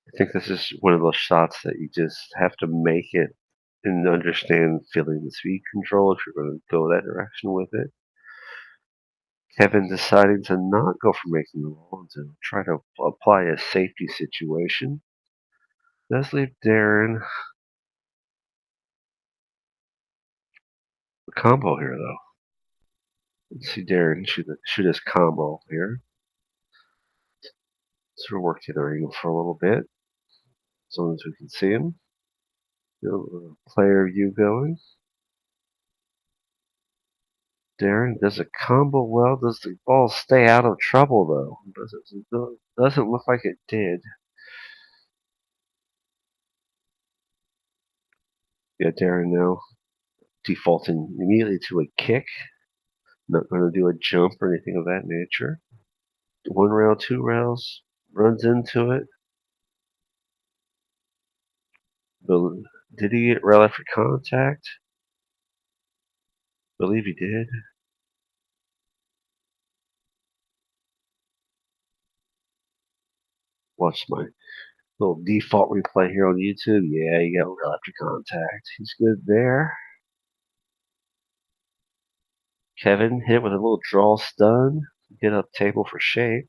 I think this is one of those shots that you just have to make it and understand feeling the speed control if you're going to go that direction with it. Kevin deciding to not go for making the roll and to try to apply a safety situation. Does leave DERON a combo here though. Let's see DERON shoot his combo here. Sort of work the other angle for a little bit, as long as we can see him. Player view going. DERON does a combo well. Does the ball stay out of trouble though? Doesn't look like it did. Yeah, DERON now defaulting immediately to a kick. Not going to do a jump or anything of that nature. One rail, two rails, runs into it. Did he get rail after contact? Believe he did. Watch my little default replay here on YouTube. Yeah, you got rail after contact. He's good there. Kevin hit with a little draw stun. Get up table for shape.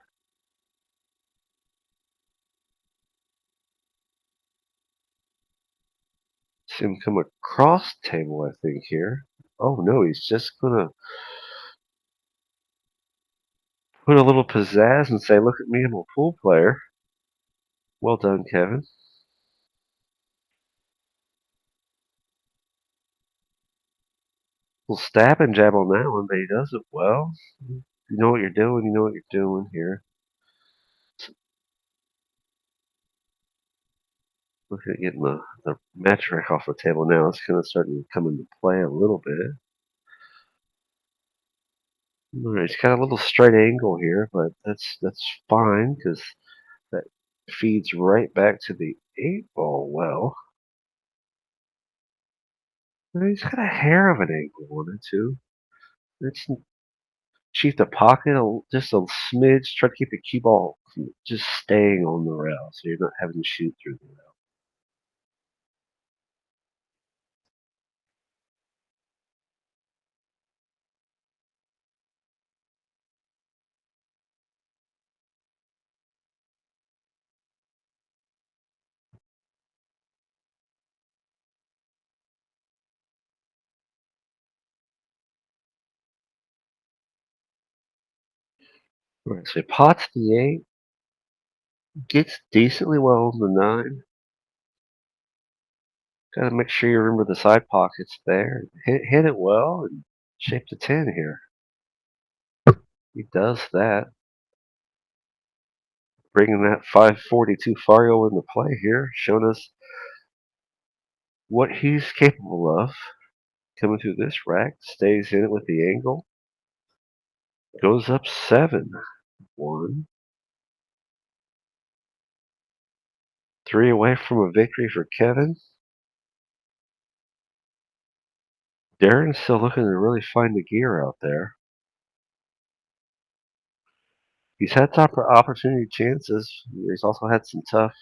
See him come across table, I think, here. Oh no, he's just gonna put a little pizzazz and say, look at me, I'm a pool player. Well done, Kevin. Little stab and jab on that one, but he does it well. You know what you're doing, you know what you're doing here. Look at getting the metric off the table now. It's kind of starting to come into play a little bit. All right, it's got a little straight angle here, but that's fine because that feeds right back to the 8-ball well. He's got a hair of an angle on it too. Let's cheat the pocket just a smidge. Try to keep the cue ball just staying on the rail, so you're not having to shoot through the rail. All right, so he pots the 8, gets decently well on the 9. Got to make sure you remember the side pockets there. Hit it well and shape the 10 here. He does that. Bringing that 542 Fargo into play here, showing us what he's capable of. Coming through this rack, stays in it with the angle. Goes up 7. 1. 3 away from a victory for Kevin. DERON's still looking to really find the gear out there. He's had top opportunity chances. He's also had some tough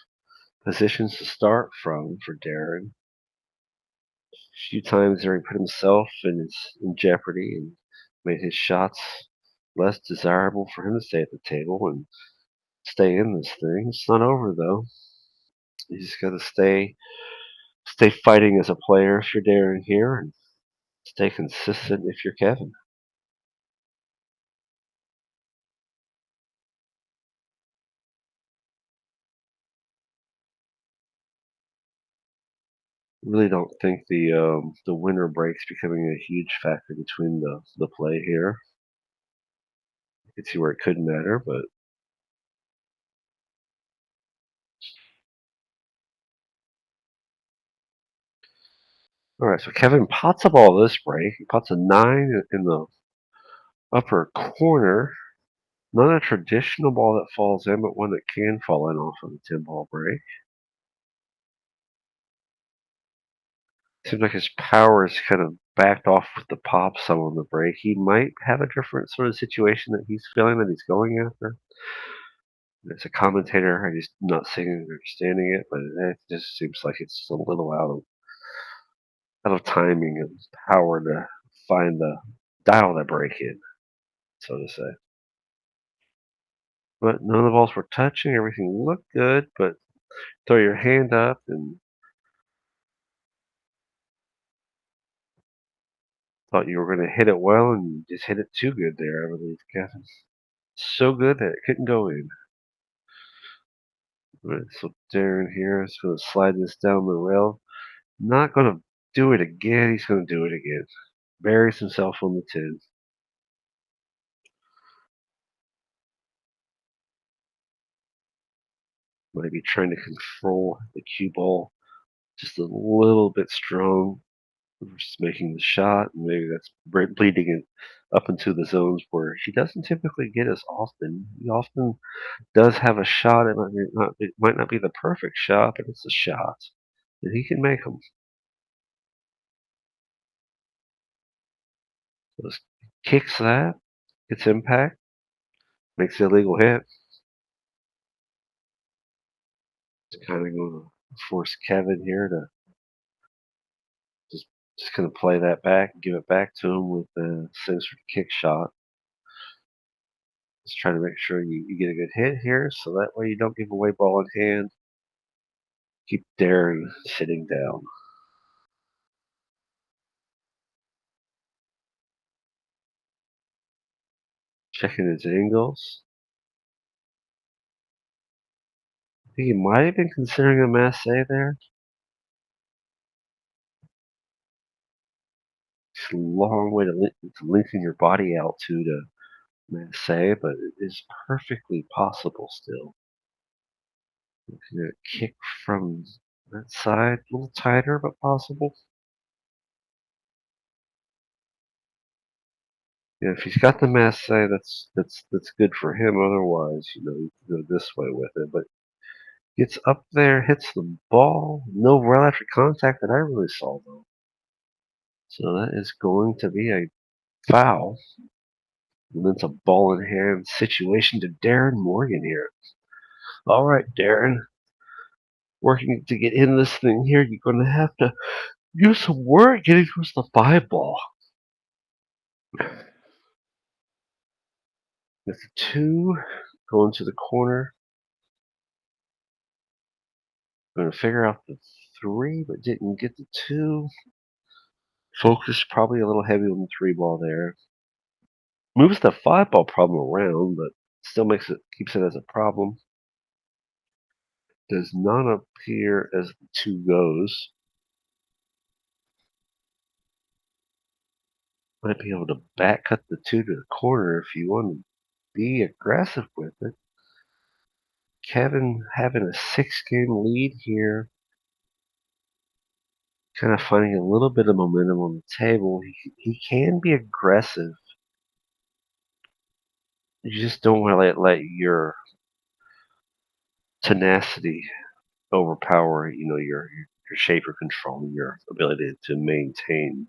positions to start from for DERON. A few times there he put himself in jeopardy and made his shots less desirable for him to stay at the table and stay in this thing. It's not over though. You just got to stay fighting as a player if you're DERON here, and stay consistent if you're Kevin. Really don't think the winner break's becoming a huge factor between the play here. You can see where it could matter, but Alright, so Kevin pots up all this break. He pots a 9 in the upper corner. Not a traditional ball that falls in, but one that can fall in off of the 10-ball break. Seems like his power is kind of backed off with the pop some on the break. He might have a different sort of situation that he's feeling that he's going after. As a commentator, I'm just not seeing and understanding it, but it just seems like it's just a little out of timing and power to find the dial that break in, so to say. But none of the balls were touching. Everything looked good, but throw your hand up and thought you were going to hit it well, and you just hit it too good there, I believe, Kevin. So good that it couldn't go in. Right, so Darren here is going to slide this down the rail. Not going to do it again. He's going to do it again. Buries himself on the 10. Might be trying to control the cue ball just a little bit strong. Just making the shot, and maybe that's bleeding it up into the zones where he doesn't typically get as often. He often does have a shot. It might not be the perfect shot, but it's a shot, and he can make them. So kicks that, gets impact, makes the illegal hit. It's kind of going to force Kevin here to just just kind of play that back and give it back to him with the same sort of kick shot. Just trying to make sure you get a good hit here, so that way you don't give away ball in hand. Keep Darren sitting down. Checking his angles. I think he might have been considering a masse there. It's a long way to lengthen your body out to masse, but it is perfectly possible still. Looking at a kick from that side, a little tighter, but possible. Yeah, if he's got the masse, that's good for him. Otherwise, you can go this way with it. But gets up there, hits the ball. No rail after contact that I really saw though. So that is going to be a foul. And it's a ball in hand situation to Darren Morgan here. All right, Darren, working to get in this thing here, you're going to have to use some work getting towards the 5-ball. With the 2 going to the corner, going to figure out the 3, but didn't get the 2. Focus probably a little heavy on the 3-ball there. Moves the 5-ball problem around, but still keeps it as a problem. Does not appear as the 2 goes. Might be able to back cut the 2 to the corner if you want to be aggressive with it. Kevin having a 6-game lead here. Kind of finding a little bit of momentum on the table. He can be aggressive. You just don't want to let your tenacity overpower, your shape or control, your ability to maintain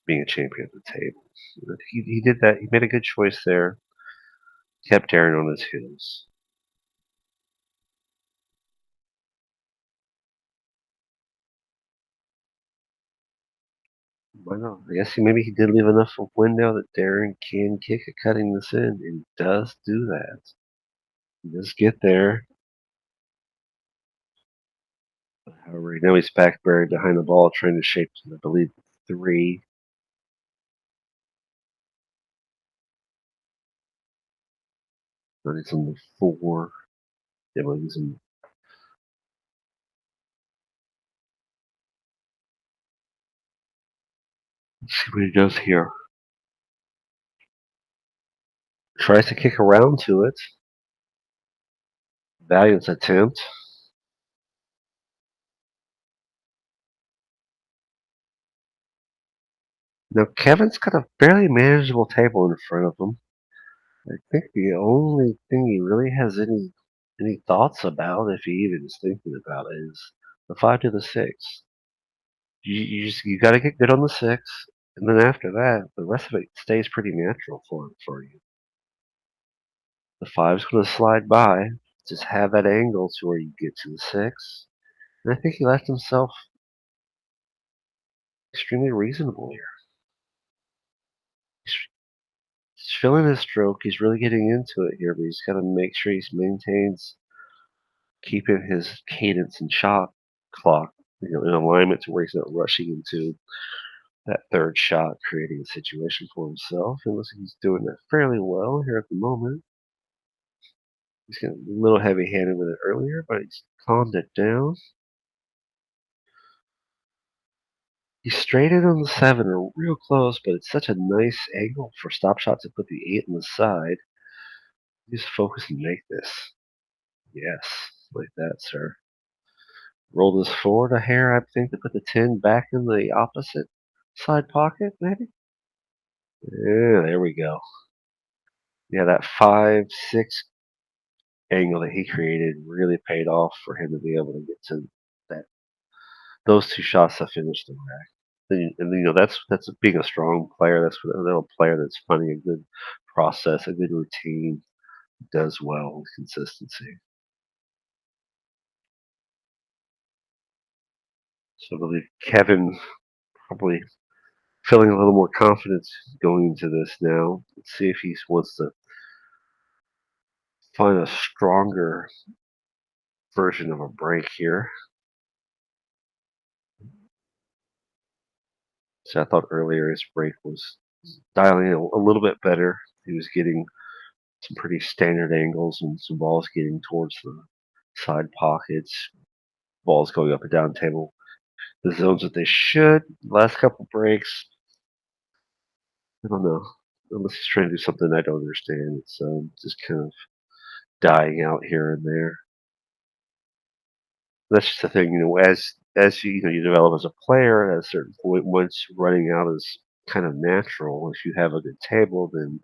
being a champion at the table. He did that. He made a good choice there. Kept Darren on his heels. Why not? I guess maybe he did leave enough of a window that Darren can kick at cutting this in, and does do that. He does get there. However, now he's back buried behind the ball, trying to shape, I believe, 3. Now he's on the 4. Yeah, well, he's in. Let's see what he does here. Tries to kick around to it. Valiant attempt. Now Kevin's got a fairly manageable table in front of him. I think the only thing he really has any thoughts about, if he even is thinking about it, is the 5 to the 6. You got to get good on the 6, and then after that, the rest of it stays pretty natural for you. The five's going to slide by. Just have that angle to where you get to the 6. And I think he left himself extremely reasonable here. He's feeling his stroke. He's really getting into it here, but he's got to make sure he maintains keeping his cadence and shot clock, in alignment to where he's not rushing into that third shot, creating a situation for himself. And looks like he's doing that fairly well here at the moment. He's getting a little heavy-handed with it earlier, but he's calmed it down. He's straight in on the 7, or real close, but it's such a nice angle for Stop Shot to put the 8 on the side. Just focus and make this. Yes, like that, sir. Roll this forward a hair, I think, to put the 10 back in the opposite side pocket, maybe? Yeah, there we go. Yeah, that 5-6 angle that he created really paid off for him to be able to get to that those two shots to finish the rack. And that's being a strong player. That's what a little player that's finding a good process, a good routine, does well with consistency. So I believe Kevin probably feeling a little more confidence going into this now. Let's see if he wants to find a stronger version of a break here. So I thought earlier his break was dialing in a little bit better. He was getting some pretty standard angles and some balls getting towards the side pockets, balls going up and down table, the zones that they should. Last couple breaks, I don't know. Unless he's trying to do something I don't understand, it's just kind of dying out here and there. That's just the thing, as you develop as a player, at a certain point, once running out is kind of natural. If you have a good table, then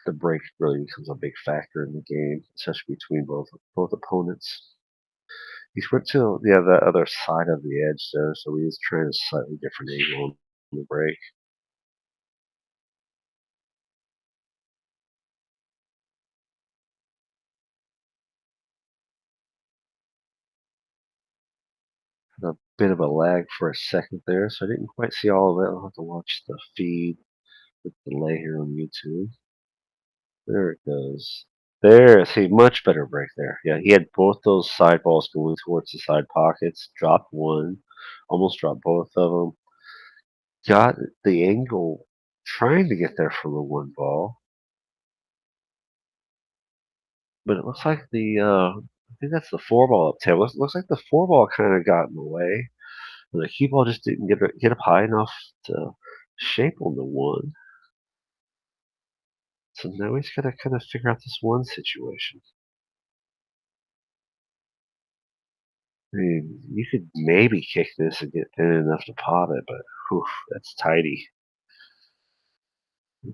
the break really becomes a big factor in the game, especially between both opponents. He's went to the other side of the edge though, so he is trying a slightly different angle on the break. Had a bit of a lag for a second there, so I didn't quite see all of it. I'll have to watch the feed with delay here on YouTube. There it goes. There, see, much better break there. Yeah, he had both those side balls going towards the side pockets. Dropped one, almost dropped both of them. Got the angle, trying to get there for the one ball, but it looks like I think that's the four ball up tail. Looks like the four ball kind of got in the way. And the cue ball just didn't get up high enough to shape on the one. So now he's got to kind of figure out this one situation. I mean, you could maybe kick this and get thin enough to pot it, but whew, that's tidy.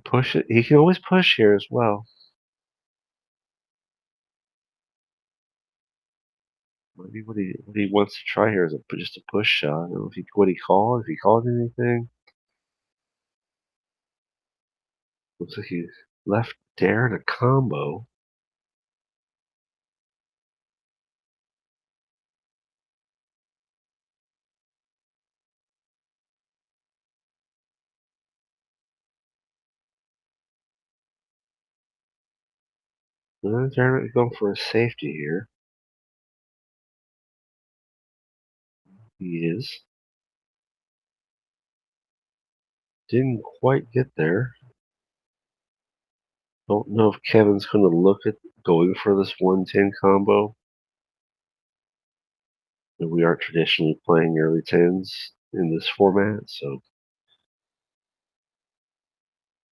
Push it. He can always push here as well. Maybe what he wants to try here is just a push shot. I don't know if he called anything. Looks like he left Darren a combo. Darren going for a safety here. He is. Didn't quite get there. Don't know if Kevin's going to look at going for this 110 combo. We aren't traditionally playing early tens in this format, so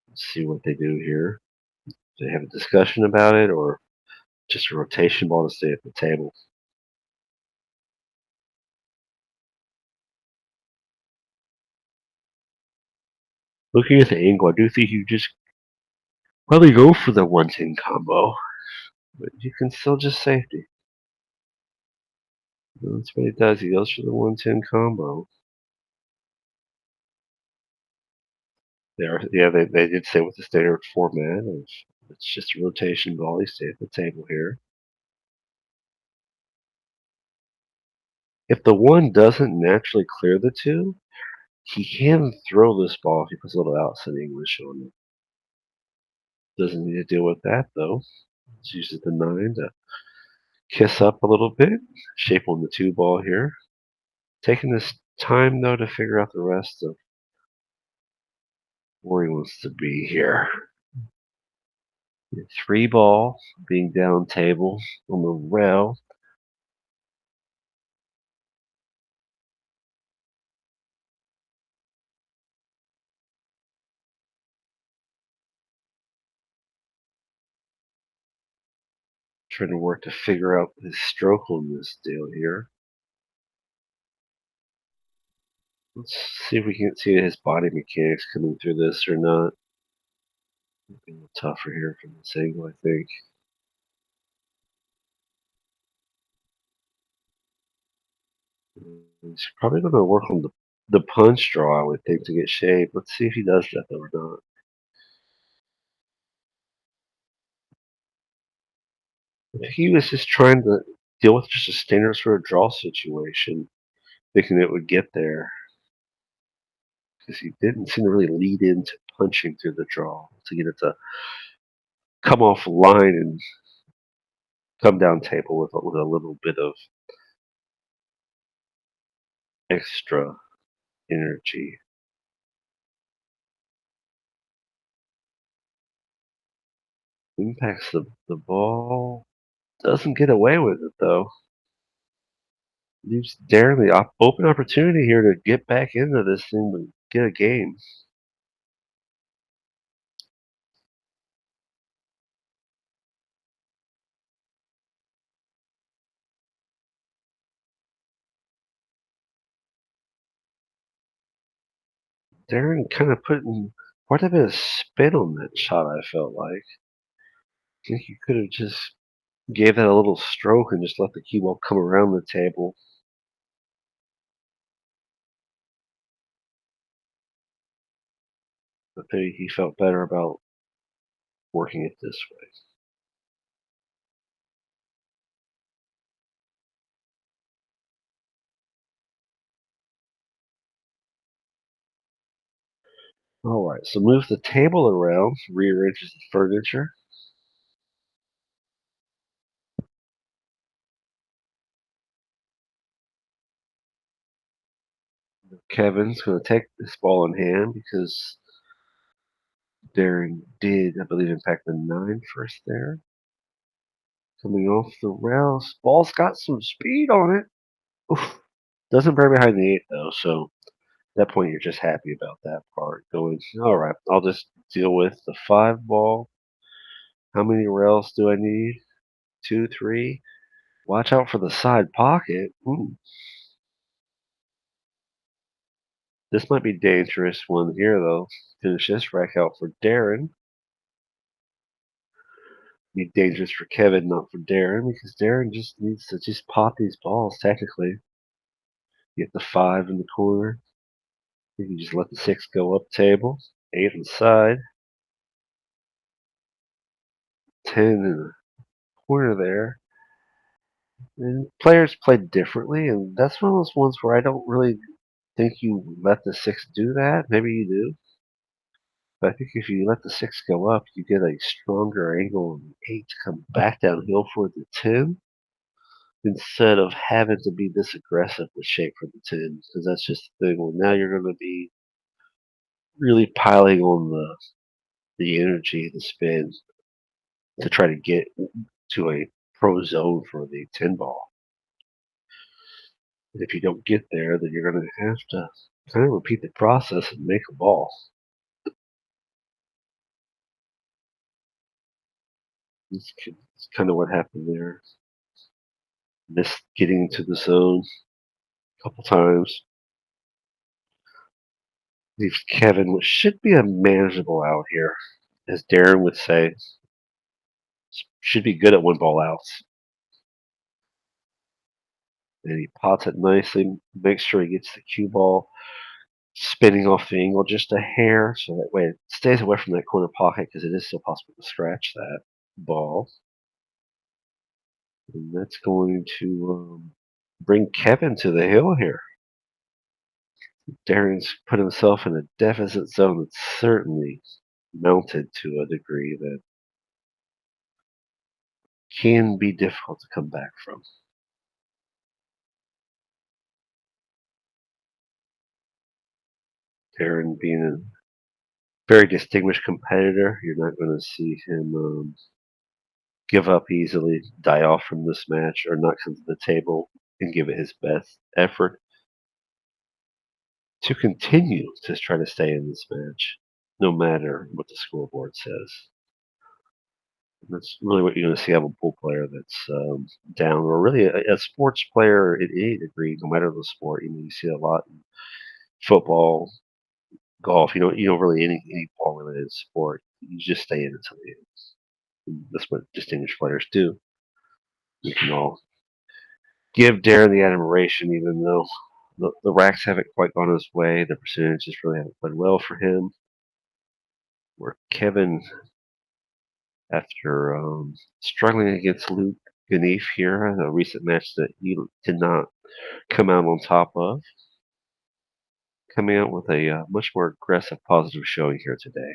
let's see what they do here. Do they have a discussion about it, or just a rotation ball to stay at the table? Looking at the angle, I do think you just probably go for the 110 combo, but you can still just safety. That's what he does. He goes for the 110 combo. They did say with the standard format of it's just a rotation ball. He stay at the table here. If the one doesn't naturally clear the two, he can throw this ball if he puts a little outside English on it. Doesn't need to deal with that though. He uses the 9 to kiss up a little bit, shape on the 2 ball here. Taking this time though to figure out the rest of where he wants to be here. 3 ball being down table on the rail. Trying to work to figure out his stroke on this deal here. Let's see if we can see his body mechanics coming through this or not. It'll be a little tougher here from this angle, I think. He's probably going to work on the punch draw, I would think, to get shape. Let's see if he does that though or not. I think he was just trying to deal with just a standard sort of draw situation, thinking it would get there. Because he didn't seem to really lead into punching through the draw to get it to come off line and come down table with a little bit of extra energy. Impacts the ball. Doesn't get away with it though. Leaves Darren the open opportunity here to get back into this thing and get a game. Darren kind of putting quite a bit of spin on that shot, I felt like. I think you could have just gave that a little stroke and just let the cue ball come around the table. But he felt better about working it this way. Alright, so move the table around, rearranges the furniture. Kevin's going to take this ball in hand because Darren did, I believe, impact the 9 first there. Coming off the rails. Ball's got some speed on it. Oof. Doesn't burn behind the 8 though, so at that point you're just happy about that part. Going, alright, I'll just deal with the 5 ball. How many rails do I need? 2, 3. Watch out for the side pocket. This might be dangerous one here though. Finish this rack out for Darren. Be dangerous for Kevin, not for Darren, because Darren just needs to just pop these balls technically. Get the 5 in the corner. You can just let the 6 go up table. 8 inside. 10 in the corner there. And players play differently, and that's one of those ones where I don't really think you let the 6 do that. Maybe you do. But I think if you let the 6 go up, you get a stronger angle on the 8 to come back downhill for the 10 instead of having to be this aggressive with shape for the 10. Because that's just the thing. Well, now you're going to be really piling on the energy, the spin to try to get to a pro zone for the 10 ball. And if you don't get there, then you're going to have to kind of repeat the process and make a ball. It's kind of what happened there. Missed getting into the zone a couple times. Leaves Kevin, which should be a manageable out here, as Darren would say. Should be good at one ball outs. And he pots it nicely, makes sure he gets the cue ball spinning off the angle just a hair, so that way it stays away from that corner pocket because it is still possible to scratch that ball. And that's going to bring Kevin to the hill here. Darren's put himself in a deficit zone that's certainly mounted to a degree that can be difficult to come back from. Darren being a very distinguished competitor, you're not going to see him give up easily, die off from this match, or not come to the table and give it his best effort to continue to try to stay in this match, no matter what the scoreboard says. And that's really what you're going to see out of a pool player that's down, or really a sports player in any degree, no matter the sport. You see a lot in football, golf. You don't really any ball related sport. You just stay in until the end. And that's what distinguished players do. You can all give Darren the admiration, even though the racks haven't quite gone his way. The percentages really haven't played well for him. Where Kevin, after struggling against Luke Ganef here, a recent match that he did not come out on top of, coming out with a much more aggressive, positive showing here today.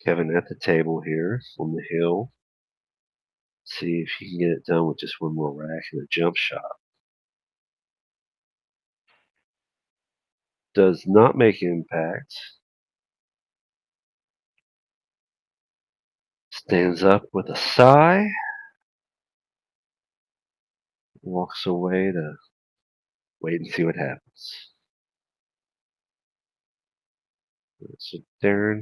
Kevin at the table here on the hill. See if he can get it done with just one more rack and a jump shot. Does not make impact. Stands up with a sigh. Walks away to wait and see what happens. So Darren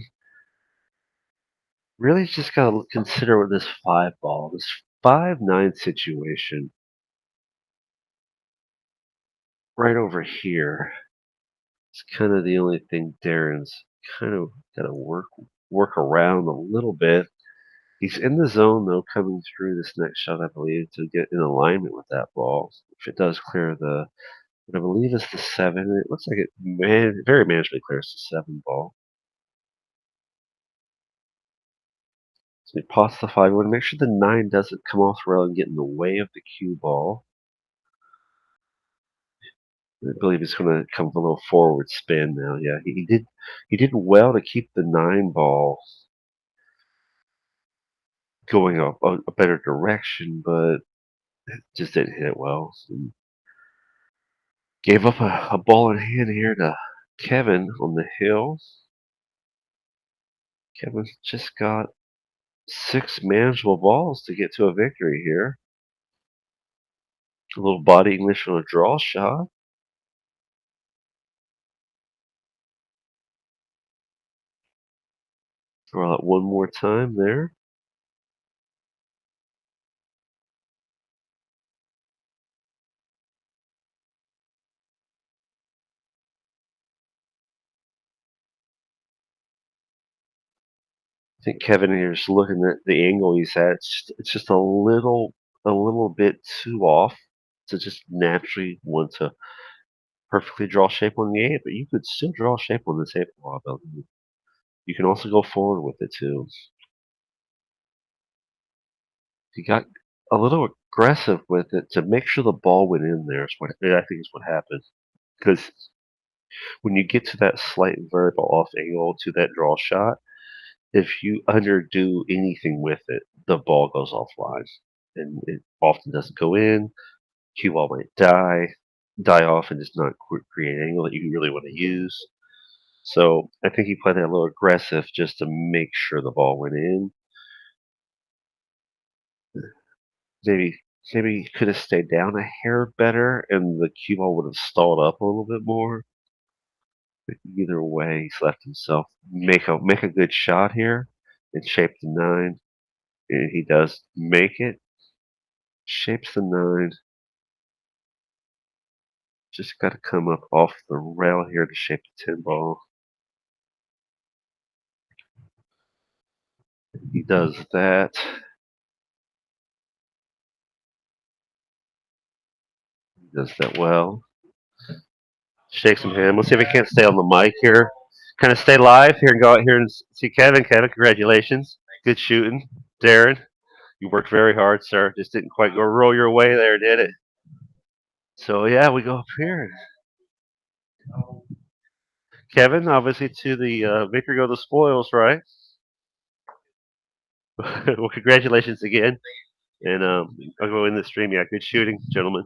really just got to consider with this 5 ball, this 5-9 situation right over here. It's kind of the only thing Darren's kind of got to work around a little bit. He's in the zone though, coming through this next shot, I believe, to get in alignment with that ball. If it does clear what I believe is the 7, it looks like it very manageably clears the 7 ball. So he pots the 5. We want to make sure the 9 doesn't come off the rail and get in the way of the cue ball. I believe he's going to come with a little forward spin now. Yeah, he did well to keep the 9 ball going a better direction, but just didn't hit it well. And gave up a ball in hand here to Kevin on the hill. Kevin's just got 6 manageable balls to get to a victory here. A little body English on a draw shot. Throw out one more time there. I think Kevin here is looking at the angle he's at. It's just a little bit too off to just naturally want to perfectly draw shape on the 8, but you could still draw shape on this 8 ball. You can also go forward with it too. He got a little aggressive with it to make sure the ball went in there. Is what I think is what happened. Because when you get to that slight variable off angle to that draw shot, if you underdo anything with it, the ball goes offline, and it often doesn't go in. Cue ball might die off, and just not create an angle that you really want to use. So I think he played that a little aggressive just to make sure the ball went in. Maybe maybe he could have stayed down a hair better, and the cue ball would have stalled up a little bit more. But either way, he's left himself make a good shot here and shape the 9, and he does make it. Shapes the 9, Just got to come up off the rail here to shape the 10 ball. He does that. He does that well. Shakes some hand. Let's see if we can't stay on the mic here. Kind of stay live here and go out here and see Kevin. Kevin, congratulations. Good shooting. DERON, you worked very hard, sir. Just didn't quite go roll your way there, did it? So, yeah, we go up here. Kevin, obviously to the victor go the spoils, right? Well, congratulations again. And I'll go in the stream. Yeah, good shooting, gentlemen.